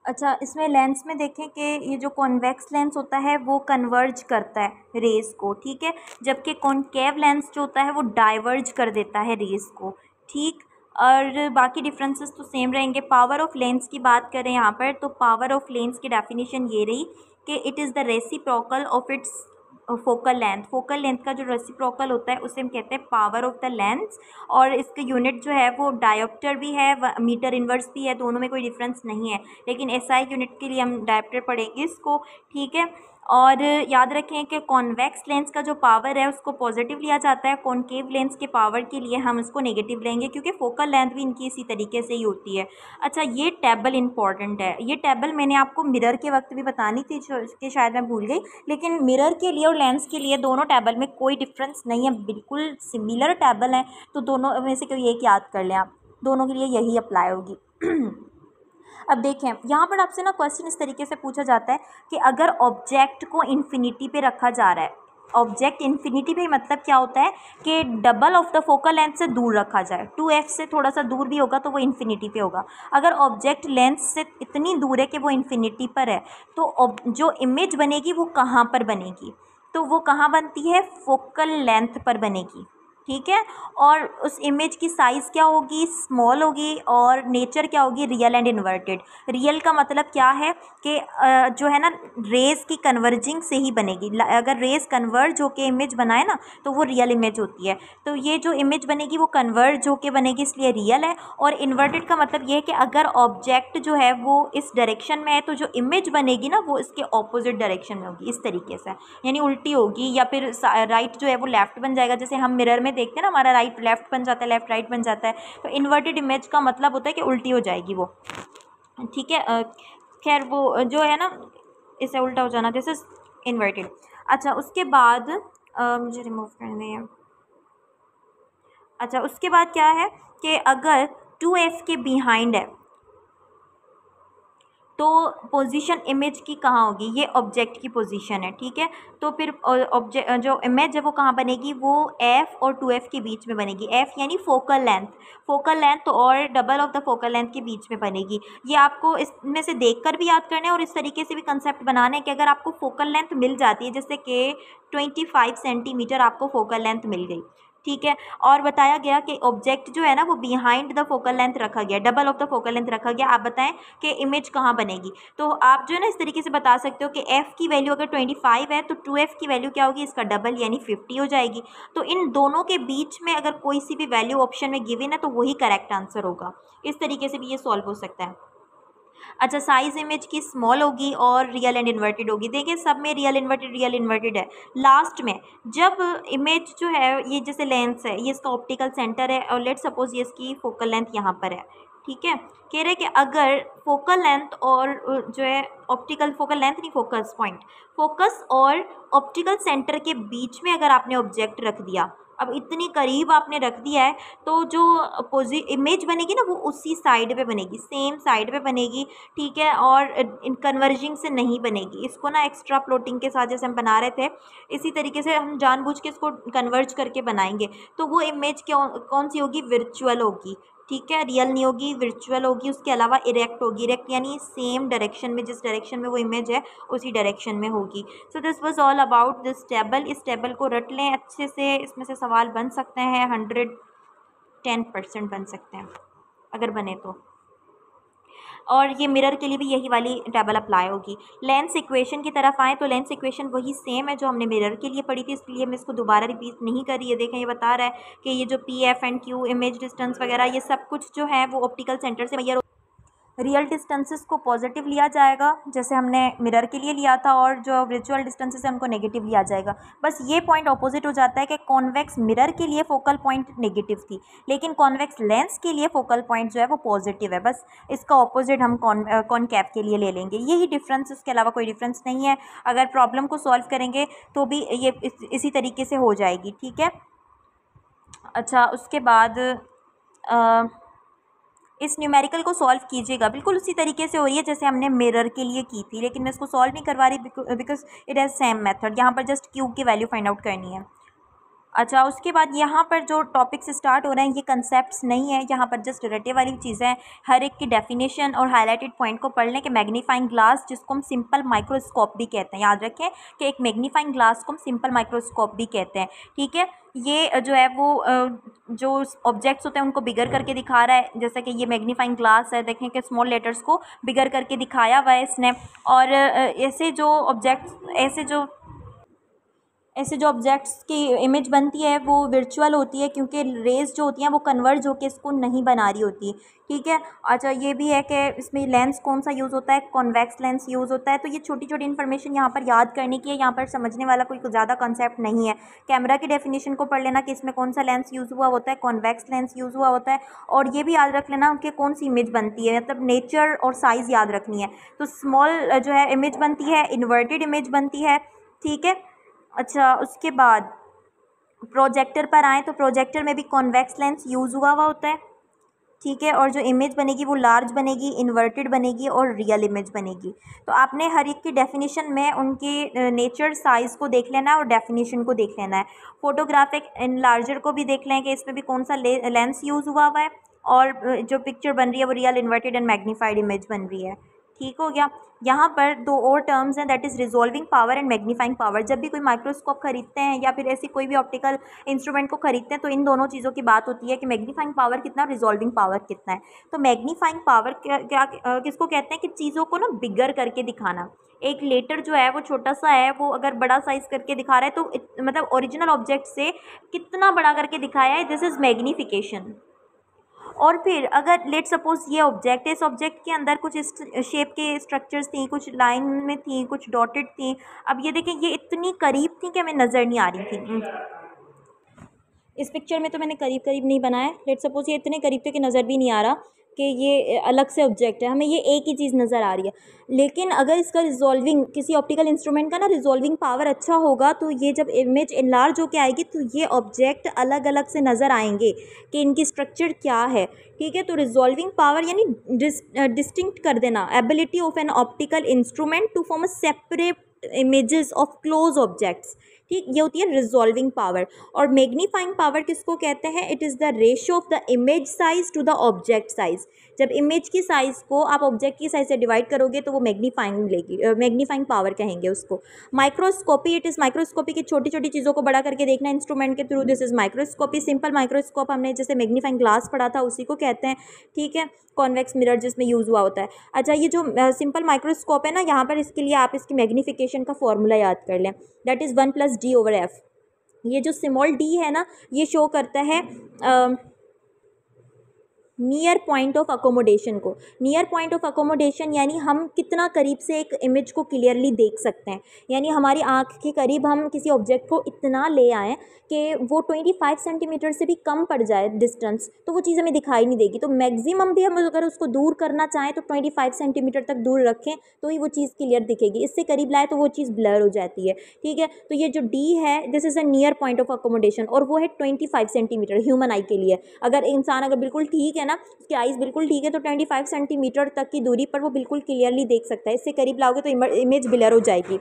अच्छा, इसमें लेंस में देखें कि ये जो कॉन्वेक्स लेंस होता है वो कन्वर्ज करता है रेज को। ठीक है, जबकि कॉनकेव लेंस जो होता है वो डाइवर्ज कर देता है रेज को। ठीक, और बाकी डिफरेंसेस तो सेम रहेंगे। पावर ऑफ लेंस की बात करें यहाँ पर, तो पावर ऑफ लेंस की डेफिनेशन ये रही कि it is the reciprocal of its focal length का जो रेसिप्रोकल होता है उसे हम कहते हैं पावर ऑफ द लेंस। और इसका यूनिट जो है वो डायोप्टर भी है, मीटर इन्वर्स भी है, दोनों में कोई डिफरेंस नहीं है, लेकिन एसआई यूनिट के लिए हम डायोप्टर पढ़ेंगे इसको, ठीक है। और याद रखें कि कॉन्वेक्स लेंस का जो पावर है उसको पॉजिटिव लिया जाता है, कॉनकेव लेंस के पावर के लिए हम उसको नेगेटिव लेंगे, क्योंकि फोकल लेंथ भी इनकी इसी तरीके से ही होती है। अच्छा, ये टेबल इंपॉर्टेंट है, ये टेबल मैंने आपको मिरर के वक्त भी बतानी थी जो कि शायद मैं भूल गई, लेकिन मिरर के लिए और लेंस के लिए दोनों टेबल में कोई डिफरेंस नहीं है, बिल्कुल सिमिलर टेबल है। तो दोनों में से कोई एक याद कर लें आप, दोनों के लिए यही अप्लाई होगी। अब देखें यहाँ पर आपसे ना क्वेश्चन इस तरीके से पूछा जाता है कि अगर ऑब्जेक्ट को इन्फिनिटी पे रखा जा रहा है, ऑब्जेक्ट इन्फिनिटी पे मतलब क्या होता है कि double of the focal length से दूर रखा जाए, 2f से थोड़ा सा दूर भी होगा तो वो इन्फिनिटी पे होगा। अगर ऑब्जेक्ट लेंथ से इतनी दूर है कि वो इन्फिनिटी पर है, तो जो इमेज बनेगी वो कहाँ पर बनेगी, तो वो कहाँ बनती है, फोकल लेंथ पर बनेगी, ठीक है। और उस इमेज की साइज़ क्या होगी, स्मॉल होगी, और नेचर क्या होगी, रियल एंड इन्वर्टेड। रियल का मतलब क्या है कि जो है ना रेज की कन्वर्जिंग से ही बनेगी, अगर रेज कन्वर्ज होके इमेज बनाए ना तो वो रियल इमेज होती है। तो ये जो इमेज बनेगी वो कन्वर्ज होके बनेगी, इसलिए रियल है। और इन्वर्टेड का मतलब ये है कि अगर ऑब्जेक्ट जो है वो इस डायरेक्शन में है तो जो इमेज बनेगी ना वो इसके ऑपोजिट डायरेक्शन में होगी, इस तरीके से, यानी उल्टी होगी, या फिर राइट जो है वो लेफ्ट बन जाएगा, जैसे हम मिरर में देखते हैं ना हमारा राइट लेफ्ट बन जाता है, लेफ्ट राइट बन जाता है। तो इन्वर्टेड इमेज का मतलब होता है कि उल्टी हो जाएगी वो, ठीक है। खैर वो जो है ना इसे उल्टा हो जाना, दिस इज इन्वर्टेड। अच्छा उसके बाद मुझे रिमूव करने हैं। अच्छा उसके बाद क्या है कि अगर 2f के बिहाइंड है तो पोजीशन इमेज की कहाँ होगी, ये ऑब्जेक्ट की पोजीशन है, ठीक है। तो फिर ऑब्जेक्ट जो इमेज है वो कहाँ बनेगी, वो f और 2f के बीच में बनेगी। f यानी फोकल लेंथ और double of the focal length के बीच में बनेगी। ये आपको इसमें से देखकर भी याद करना है और इस तरीके से भी कंसेप्ट बनाना है कि अगर आपको फोकल लेंथ मिल जाती है, जैसे कि 25 सेंटीमीटर आपको फोकल लेंथ मिल गई, ठीक है, और बताया गया कि ऑब्जेक्ट जो है ना वो बिहाइंड द फोकल लेंथ रखा गया, double of the focal length रखा गया, आप बताएं कि इमेज कहाँ बनेगी। तो आप जो है ना इस तरीके से बता सकते हो कि f की वैल्यू अगर 25 है तो 2f की वैल्यू क्या होगी, इसका डबल यानी 50 हो जाएगी। तो इन दोनों के बीच में अगर कोई सी भी वैल्यू ऑप्शन में गिवन है तो वही करेक्ट आंसर होगा। इस तरीके से भी ये सॉल्व हो सकता है। अच्छा साइज इमेज की स्मॉल होगी और रियल एंड इन्वर्टेड होगी, देखिए सब में रियल इन्वर्टेड है। लास्ट में जब इमेज जो है ये जैसे लेंस है, ये इसका ऑप्टिकल सेंटर है और लेट सपोज ये इसकी फोकल लेंथ यहाँ पर है, ठीक है। कह रहे कि अगर फोकल लेंथ और जो है ऑप्टिकल फोकल लेंथ नहीं फोकस पॉइंट, फोकस और ऑप्टिकल सेंटर के बीच में अगर आपने ऑब्जेक्ट रख दिया, अब इतनी करीब आपने रख दिया है तो जो इमेज बनेगी ना वो उसी साइड पे बनेगी, सेम साइड पे बनेगी, ठीक है। और इन कन्वर्जिंग से नहीं बनेगी, इसको ना एक्स्ट्रा प्लॉटिंग के साथ जैसे हम बना रहे थे इसी तरीके से हम जानबूझ के इसको कन्वर्ज करके बनाएंगे। तो वो इमेज कौन सी होगी, वर्चुअल होगी, ठीक है, रियल नहीं होगी, वर्चुअल होगी। उसके अलावा इरेक्ट होगी, इरेक्ट यानी सेम डायरेक्शन में, जिस डायरेक्शन में वो इमेज है उसी डायरेक्शन में होगी। So this was all about this table. इस टेबल को रट लें अच्छे से, इसमें से सवाल बन सकते हैं, 110% बन सकते हैं अगर बने तो। और ये मिरर के लिए भी यही वाली टेबल अप्लाई होगी। लेंस इक्वेशन की तरफ आएँ तो लेंस इक्वेशन वही सेम है जो हमने मिरर के लिए पढ़ी थी, इसलिए मैं इसको दोबारा रिपीट नहीं कर रही है। देखें ये बता रहा है कि ये जो P F and Q, image distance वगैरह, ये सब कुछ जो है वो ऑप्टिकल सेंटर से मैयर, रियल डिस्टेंसेस को पॉजिटिव लिया जाएगा जैसे हमने मिरर के लिए लिया था, और जो वर्चुअल डिस्टेंसेस है उनको नेगेटिव लिया जाएगा। बस ये पॉइंट ऑपोजिट हो जाता है कि कॉन्वेक्स मिरर के लिए फोकल पॉइंट नेगेटिव थी, लेकिन कॉन्वेक्स लेंस के लिए फोकल पॉइंट जो है वो पॉजिटिव है। बस इसका ऑपोजिट हम कॉनकैव के लिए ले लेंगे, यही डिफरेंस, उसके अलावा कोई डिफरेंस नहीं है। अगर प्रॉब्लम को सॉल्व करेंगे तो भी ये इसी तरीके से हो जाएगी, ठीक है। अच्छा उसके बाद इस न्यूमेरिकल को सॉल्व कीजिएगा, बिल्कुल उसी तरीके से हो रही है जैसे हमने मिरर के लिए की थी, लेकिन मैं इसको सॉल्व नहीं करवा रही because it has same method. यहाँ पर जस्ट क्यू की वैल्यू फाइंड आउट करनी है। अच्छा उसके बाद यहाँ पर जो टॉपिक्स स्टार्ट हो रहे हैं ये कंसेप्ट्स नहीं है, यहाँ पर जस्ट रटे वाली चीज़ें हैं। हर एक की डेफिनेशन और हाईलाइटेड पॉइंट को पढ़ लें कि मैग्नीफाइंग ग्लास जिसको हम सिंपल माइक्रोस्कोप भी कहते हैं, याद रखें कि एक मैग्नीफाइंग ग्लास को हम सिंपल माइक्रोस्कोप भी कहते हैं, ठीक है। ये जो है वो जो ऑब्जेक्ट्स होते हैं उनको बिगर करके दिखा रहा है, जैसे कि ये मैग्नीफाइंग ग्लास है, देखें कि स्मॉल लेटर्स को बिगर करके दिखाया हुआ है इसने। और ऐसे जो ऑब्जेक्ट्स, ऐसे जो ऐसे जो ऑब्जेक्ट्स की इमेज बनती है वो वर्चुअल होती है, क्योंकि रेज जो होती हैं वो कन्वर्ज होकर इसको नहीं बना रही होती, ठीक है। अच्छा, ये भी है कि इसमें लेंस कौन सा यूज़ होता है, कॉन्वेक्स लेंस यूज़ होता है। तो ये छोटी छोटी इन्फॉर्मेशन यहाँ पर याद करने की है, यहाँ पर समझने वाला कोई ज़्यादा कंसेप्ट नहीं है। कैमरा की डेफिनेशन को पढ़ लेना कि इसमें कौन सा लेंस यूज़ हुआ होता है, कॉन्वेक्स लेंस यूज़ हुआ होता है, और ये भी याद रख लेना कि कौन सी इमेज बनती है, मतलब नेचर और साइज़ याद रखनी है। तो स्मॉल जो है इमेज बनती है, इन्वर्टेड इमेज बनती है, ठीक है। अच्छा, उसके बाद प्रोजेक्टर पर आएँ तो प्रोजेक्टर में भी कॉन्वेक्स लेंस यूज़ हुआ होता है, ठीक है। और जो इमेज बनेगी वो लार्ज बनेगी, इन्वर्टेड बनेगी और रियल इमेज बनेगी। तो आपने हर एक की डेफिनेशन में उनके नेचर, साइज़ को देख लेना है और डेफिनेशन को देख लेना है। फोटोग्राफिक एनलार्जर को भी देख लें कि इसमें भी कौन सा लेंस यूज़ हुआ है, और जो पिक्चर बन रही है वो real, inverted and magnified image बन रही है, ठीक हो गया। यहाँ पर दो और टर्म्स हैं, that is resolving power and magnifying power. जब भी कोई माइक्रोस्कोप खरीदते हैं या फिर ऐसी कोई भी ऑप्टिकल इंस्ट्रूमेंट को खरीदते हैं तो इन दोनों चीज़ों की बात होती है कि मैग्नीफाइंग पावर कितना, रिजॉल्विंग पावर कितना है। तो मैग्नीफाइंग पावर किसको कहते हैं कि चीज़ों को ना बिगर करके दिखाना। एक लेटर जो है वो छोटा सा है, वो अगर बड़ा साइज़ करके दिखा रहा है तो मतलब ओरिजिनल ऑब्जेक्ट से कितना बड़ा करके दिखाया है, दिस इज़ मैग्नीफिकेशन। और फिर अगर लेट सपोज ये ऑब्जेक्ट है, इस ऑब्जेक्ट के अंदर कुछ इस शेप के स्ट्रक्चर्स थी, कुछ लाइन में थी, कुछ डॉटेड थी। अब ये देखें, ये इतनी करीब थी कि हमें नज़र नहीं आ रही थी। इस पिक्चर में तो मैंने करीब करीब नहीं बनाया, लेट सपोज ये इतने करीब थे कि नज़र भी नहीं आ रहा कि ये अलग से ऑब्जेक्ट है, हमें ये एक ही चीज़ नज़र आ रही है। लेकिन अगर इसका रिजॉल्विंग, किसी ऑप्टिकल इंस्ट्रूमेंट का ना रिजॉल्विंग पावर अच्छा होगा तो ये जब इमेज इनलार्ज होके आएगी तो ये ऑब्जेक्ट अलग अलग से नज़र आएंगे कि इनकी स्ट्रक्चर क्या है, ठीक है। तो रिजॉल्विंग पावर यानी डिस्टिंक्ट कर देना, ability of an optical instrument to form a separate images of close objects, ठीक, ये होती है रिजॉल्विंग पावर। और मैग्नीफाइंग पावर किसको कहते हैं, it is the ratio of the image size to the object size. जब इमेज की साइज़ को आप ऑब्जेक्ट की साइज से डिवाइड करोगे तो वो मैग्नीफाइंग लेगी, मैग्नीफाइंग पावर कहेंगे उसको। माइक्रोस्कोपी, इट इज़ माइक्रोस्कोपी की छोटी छोटी चीज़ों को बड़ा करके देखना इंस्ट्रूमेंट के through, this is microscopy. Simple microscope हमने जैसे मैग्नीफाइंग ग्लास पढ़ा था उसी को कहते हैं, ठीक है। कॉन्वेक्स मिरर जिसमें यूज़ हुआ होता है। अच्छा, ये जो सिंपल माइक्रोस्कोप है ना, यहाँ पर इसके लिए आप इसकी मैग्नीफिकेशन का फॉर्मूला याद कर लें, दैट इज़ 1+d/f। ये जो स्मॉल d है ना, ये शो करता है नियर पॉइंट ऑफ अकोमोडेशन को। नियर पॉइंट ऑफ अकोमोडेशन यानी हम कितना करीब से एक इमेज को क्लियरली देख सकते हैं, यानी हमारी आँख के करीब हम किसी ऑब्जेक्ट को इतना ले आएँ कि वो 25 सेंटीमीटर से भी कम पड़ जाए डिस्टेंस, तो वो चीज़ हमें दिखाई नहीं देगी। तो मैक्सिमम भी हम अगर उसको दूर करना चाहें तो 25 सेंटीमीटर तक दूर रखें तो ही वो चीज़ क्लियर दिखेगी, इससे करीब लाए तो वो चीज़ ब्लर हो जाती है, ठीक है। तो ये जो d है, this is a near point of accommodation, और वो है 25 सेंटीमीटर ह्यूमन आई के लिए। अगर इंसान अगर बिल्कुल ठीक है ना, उसकी आइज़ बिल्कुल ठीक है, तो 25 सेंटीमीटर तक की दूरी पर वो बिल्कुल क्लियरली देख सकता है। इससे करीब लाओगे तो इमेज ब्लर हो जाएगी।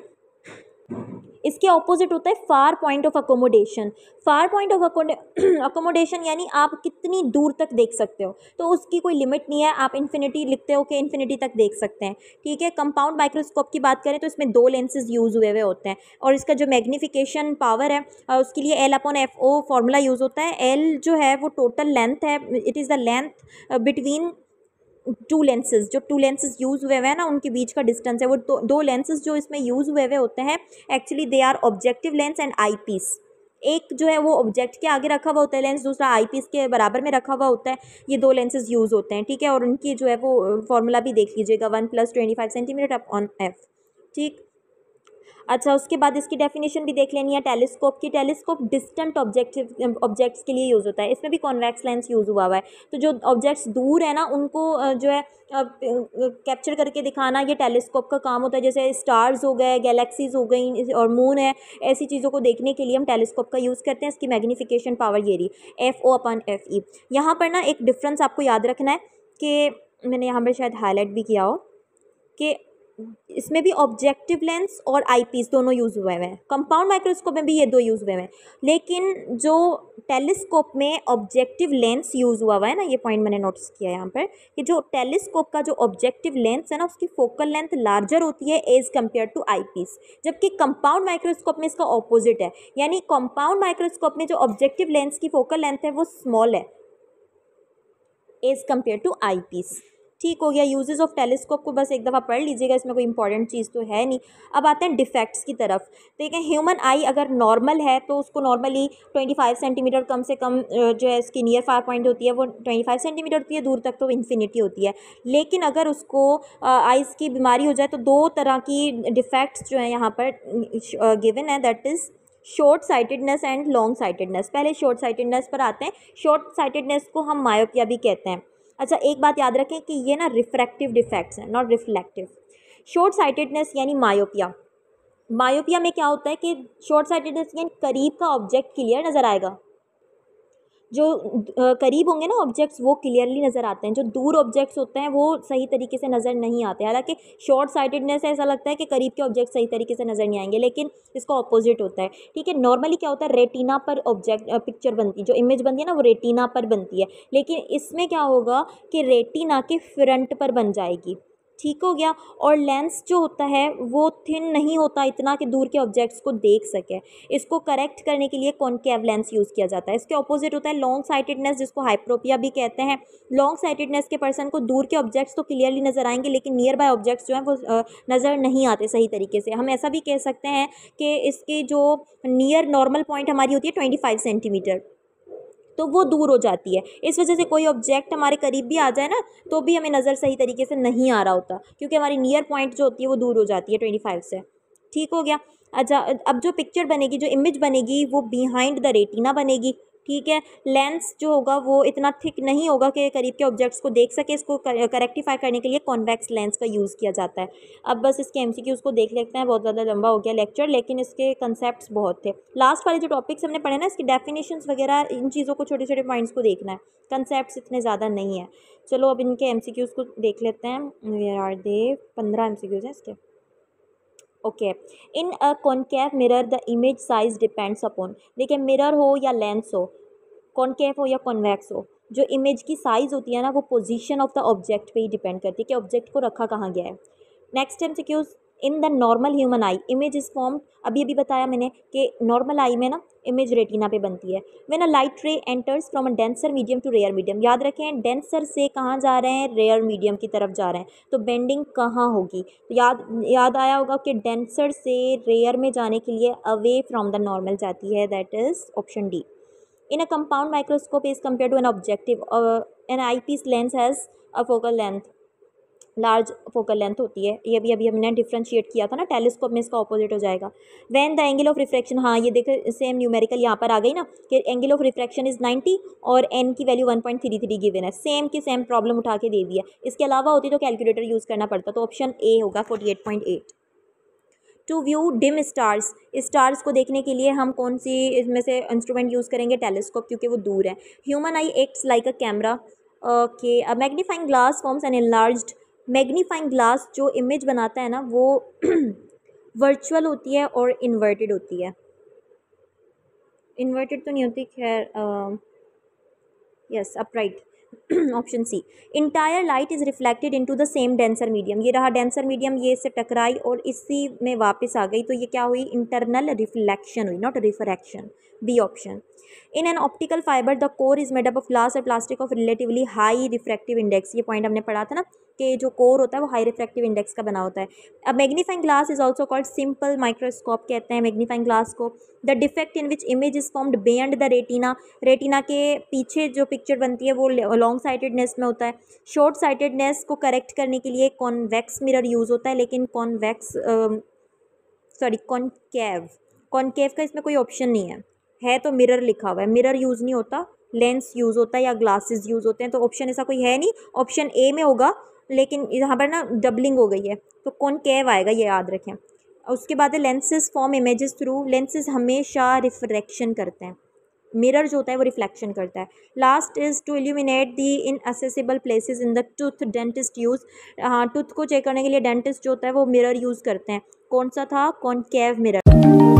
इसके ऑपोजिट होता है far point of accommodation. Far point of accommodation यानी आप कितनी दूर तक देख सकते हो, तो उसकी कोई लिमिट नहीं है, आप इन्फिनिटी लिखते हो कि इन्फिनिटी तक देख सकते हैं, ठीक है। कंपाउंड माइक्रोस्कोप की बात करें तो इसमें 2 लेंसेज यूज़ हुए होते हैं, और इसका जो मैग्नीफिकेशन पावर है उसके लिए L/FO फार्मूला यूज़ होता है। L जो है वो टोटल लेंथ है, it is the length between two lenses. जो 2 लेंसेज यूज़ हुए हैं ना, उनके बीच का डिस्टेंस है वो। दो लेंसेज जो इसमें यूज़ हुए होते हैं, actually they are objective lens and eye piece. एक जो है वो ऑब्जेक्ट के आगे रखा हुआ होता है लेंस, दूसरा आई पीस के बराबर में रखा हुआ होता है। ये 2 लेंसेज यूज़ होते हैं, ठीक है। और उनकी जो है वो फॉर्मूला भी देख लीजिएगा, 1+25 सेंटीमीटर अपॉन f, ठीक। अच्छा, उसके बाद इसकी डेफिनेशन भी देख लेनी है टेलीस्कोप की। टेलीस्कोप डिस्टेंट ऑब्जेक्ट्स के लिए यूज़ होता है, इसमें भी कॉन्वेक्स लेंस यूज़ हुआ है। तो जो ऑब्जेक्ट्स दूर है ना, उनको जो है कैप्चर करके दिखाना ये टेलीस्कोप का काम होता है। जैसे स्टार्स हो गए, गैलेक्सीज हो गई और मून है, ऐसी चीज़ों को देखने के लिए हम टेलीस्कोप का यूज़ करते हैं। इसकी मैग्नीफिकेशन पावर ये रही FO/FE। यहाँ पर ना एक डिफरेंस आपको याद रखना है कि मैंने यहाँ पर शायद हाईलाइट भी किया हो कि इसमें भी ऑब्जेक्टिव लेंस और आईपीस दोनों यूज़ हुए हैं। कंपाउंड माइक्रोस्कोप में भी ये 2 यूज़ हुए हैं, लेकिन जो टेलीस्कोप में ऑब्जेक्टिव लेंस यूज़ हुआ है ना, ये पॉइंट मैंने नोटिस किया है यहाँ पर कि जो टेलीस्कोप का जो ऑब्जेक्टिव लेंस है ना, उसकी फोकल लेंथ लार्जर होती है एज़ कम्पेयर टू आईपीस, जबकि कंपाउंड माइक्रोस्कोप में इसका ऑपोजिट है। यानी कंपाउंड माइक्रोस्कोप में जो ऑब्जेक्टिव लेंस की फोकल लेंथ है वो स्मॉल है एज़ कम्पेयर टू आईपीस, ठीक हो गया। यूजेस ऑफ टेलीस्कोप को बस एक दफ़ा पढ़ लीजिएगा, इसमें कोई इंपॉर्टेंट चीज़ तो है नहीं। अब आते हैं डिफेक्ट्स की तरफ। देखें, ह्यूमन आई अगर नॉर्मल है तो उसको नॉर्मली 25 सेंटीमीटर कम से कम जो है इसकी नियर फार पॉइंट होती है वो 25 सेंटीमीटर होती है, दूर तक तो इन्फिनिटी होती है। लेकिन अगर उसको आइज़ की बीमारी हो जाए तो दो तरह की डिफेक्ट्स जो है यहाँ पर गिवन है, that is short sightedness and long sightedness. पहले शॉर्ट साइटेडनेस पर आते हैं। शॉर्ट साइटेडनेस को हम मायोपिया भी कहते हैं। अच्छा, एक बात याद रखें कि ये ना रिफ्रैक्टिव डिफेक्ट्स हैं, नॉट रिफ्लेक्टिव। शॉर्ट साइटेडनेस यानी मायोपिया। मायोपिया में क्या होता है कि शॉर्ट साइटेडनेस यानी करीब का ऑब्जेक्ट क्लियर नज़र आएगा। जो करीब होंगे ना ऑब्जेक्ट्स वो क्लियरली नज़र आते हैं, जो दूर ऑब्जेक्ट्स होते हैं वो सही तरीके से नज़र नहीं आते। हालांकि शॉर्ट साइटेडनेस ऐसा लगता है कि करीब के ऑब्जेक्ट सही तरीके से नज़र नहीं आएंगे, लेकिन इसका ऑपोजिट होता है। ठीक है, नॉर्मली क्या होता है, रेटिना पर ऑब्जेक्ट पिक्चर बनती है, जो इमेज बनती है ना वो रेटिना पर बनती है। लेकिन इसमें क्या होगा कि रेटिना के फ्रंट पर बन जाएगी। ठीक हो गया। और लेंस जो होता है वो थिन नहीं होता इतना कि दूर के ऑब्जेक्ट्स को देख सके। इसको करेक्ट करने के लिए कॉनकेव लेंस यूज़ किया जाता है। इसके ऑपोजिट होता है लॉन्ग साइटेडनेस, जिसको हाइप्रोपिया भी कहते हैं। लॉन्ग साइटेडनेस के पर्सन को दूर के ऑब्जेक्ट्स तो क्लियरली नज़र आएंगे, लेकिन नियर बाय ऑब्जेक्ट्स जो हैं वो नज़र नहीं आते सही तरीके से। हम ऐसा भी कह सकते हैं कि इसकी जो नियर नॉर्मल पॉइंट हमारी होती है 25 सेंटीमीटर, तो वो दूर हो जाती है। इस वजह से कोई ऑब्जेक्ट हमारे करीब भी आ जाए ना तो भी हमें नज़र सही तरीके से नहीं आ रहा होता, क्योंकि हमारी नियर पॉइंट जो होती है वो दूर हो जाती है 25 से। ठीक हो गया। अच्छा, अब जो पिक्चर बनेगी, जो इमेज बनेगी वो बिहाइंड द रेटिना बनेगी। ठीक है, लेंस जो होगा वो इतना थिक नहीं होगा कि करीब के ऑब्जेक्ट्स को देख सके। इसको करेक्टिफाई करने के लिए कॉन्वेक्स लेंस का यूज़ किया जाता है। अब बस इसके एमसीक्यूज़ को देख लेते हैं। बहुत ज़्यादा लंबा हो गया लेक्चर, लेकिन इसके कंसेप्ट्स बहुत थे। लास्ट वाले जो टॉपिक्स हमने पढ़े ना, इसकी डेफिनेशंस वगैरह, इन चीज़ों को छोटे छोटे पॉइंट्स को देखना है, कंसेप्ट्स इतने ज़्यादा नहीं है। चलो अब इनके एमसीक्यूज़ को देख लेते हैं। Where are they? 15 एमसीक्यूज़ हैं इसके। Okay, in a concave mirror the image size depends upon. देखिए, मिरर हो या लेंस हो, कॉनकेव हो या कॉन्वेक्स हो, जो इमेज की साइज़ होती है ना वो पोजीशन ऑफ द ऑब्जेक्ट पे ही डिपेंड करती है कि ऑब्जेक्ट को रखा कहाँ गया है। Next MCQs, in the normal human I image is formed. अभी बताया मैंने कि नॉर्मल आई में ना इमेज रेटिना पे बनती है। When a light ray enters from a denser medium to rare medium. याद रखें, डेंसर से कहाँ जा रहे हैं, रेयर मीडियम की तरफ जा रहे हैं, तो बेंडिंग कहाँ होगी। तो याद आया होगा कि डेंसर से रेयर में जाने के लिए अवे फ्रॉम द नॉर्मल जाती है, that is option D. In a compound microscope is compared to an objective. An eyepiece lens has a focal length, large focal length होती है। ये भी अभी हमने डिफ्रेंशिएट किया था ना, टेलीस्कोप में इसका ऑपोजिट हो जाएगा। When the angle of refraction, हाँ ये देखो सेम न्यूमेरिकल यहाँ पर आ गई ना कि एंगल ऑफ रिफ्रैक्शन इज 90 और एन की वैल्यू 1.33 गिवन है। सेम की सेम प्रॉब्लम उठा के दे दिया। इसके अलावा होती तो कैलकुलेटर यूज़ करना पड़ता, तो ऑप्शन ए होगा 48.8। To view dim stars, stars को देखने के लिए हम कौन सी इसमें से इंस्ट्रूमेंट यूज़ करेंगे, टेलीस्कोप, क्योंकि वो दूर है। Human I acts like a camera. Okay, a magnifying glass forms an enlarged. Magnifying glass जो इमेज बनाता है ना वो वर्चुअल होती है और इन्वर्टेड होती है। इन्वर्टेड तो नहीं होती, खैर yes, upright. Option C. Entire light is reflected into the same denser medium. ये रहा डेंसर मीडियम, ये इससे टकराई और इसी में वापस आ गई, तो ये क्या हुई, इंटरनल रिफ्लेक्शन हुई, not refraction. B option. In an optical fibre the core is made up of glass और plastic of relatively high refractive index. ये पॉइंट हमने पढ़ा था ना कि जो कोर होता है वो हाई रिफ्रैक्टिव इंडेक्स का बना होता है। अब magnifying glass is also called simple microscope कहते हैं मैग्नीफाइंग ग्लास को। The defect in which image is formed beyond the retina. Retina के पीछे जो पिक्चर बनती है वो लॉन्ग साइटेडनेस में होता है। शॉर्ट साइटेडनेस को करेक्ट करने के लिए कॉन्वेक्स मिरर यूज़ होता है, लेकिन कॉनकेव का इसमें कोई ऑप्शन नहीं है तो मिरर लिखा हुआ है, मिरर यूज़ नहीं होता, लेंस यूज़ होता है या ग्लासेस यूज़ होते हैं, तो ऑप्शन ऐसा कोई है नहीं। ऑप्शन ए में होगा, लेकिन यहाँ पर ना डबलिंग हो गई है तो कॉनकेव आएगा, ये याद रखें। उसके बाद है lenses form images through. Lenses हमेशा रिफ्रैक्शन करते हैं, मिरर जो होता है वो रिफ्लेक्शन करता है। Last is to illuminate the inaccessible places in the tooth, dentist use. हाँ, टूथ को चेक करने के लिए डेंटिस्ट जो होता है वो मिरर यूज़ करते हैं। कौन सा था, कॉनकेव मिरर।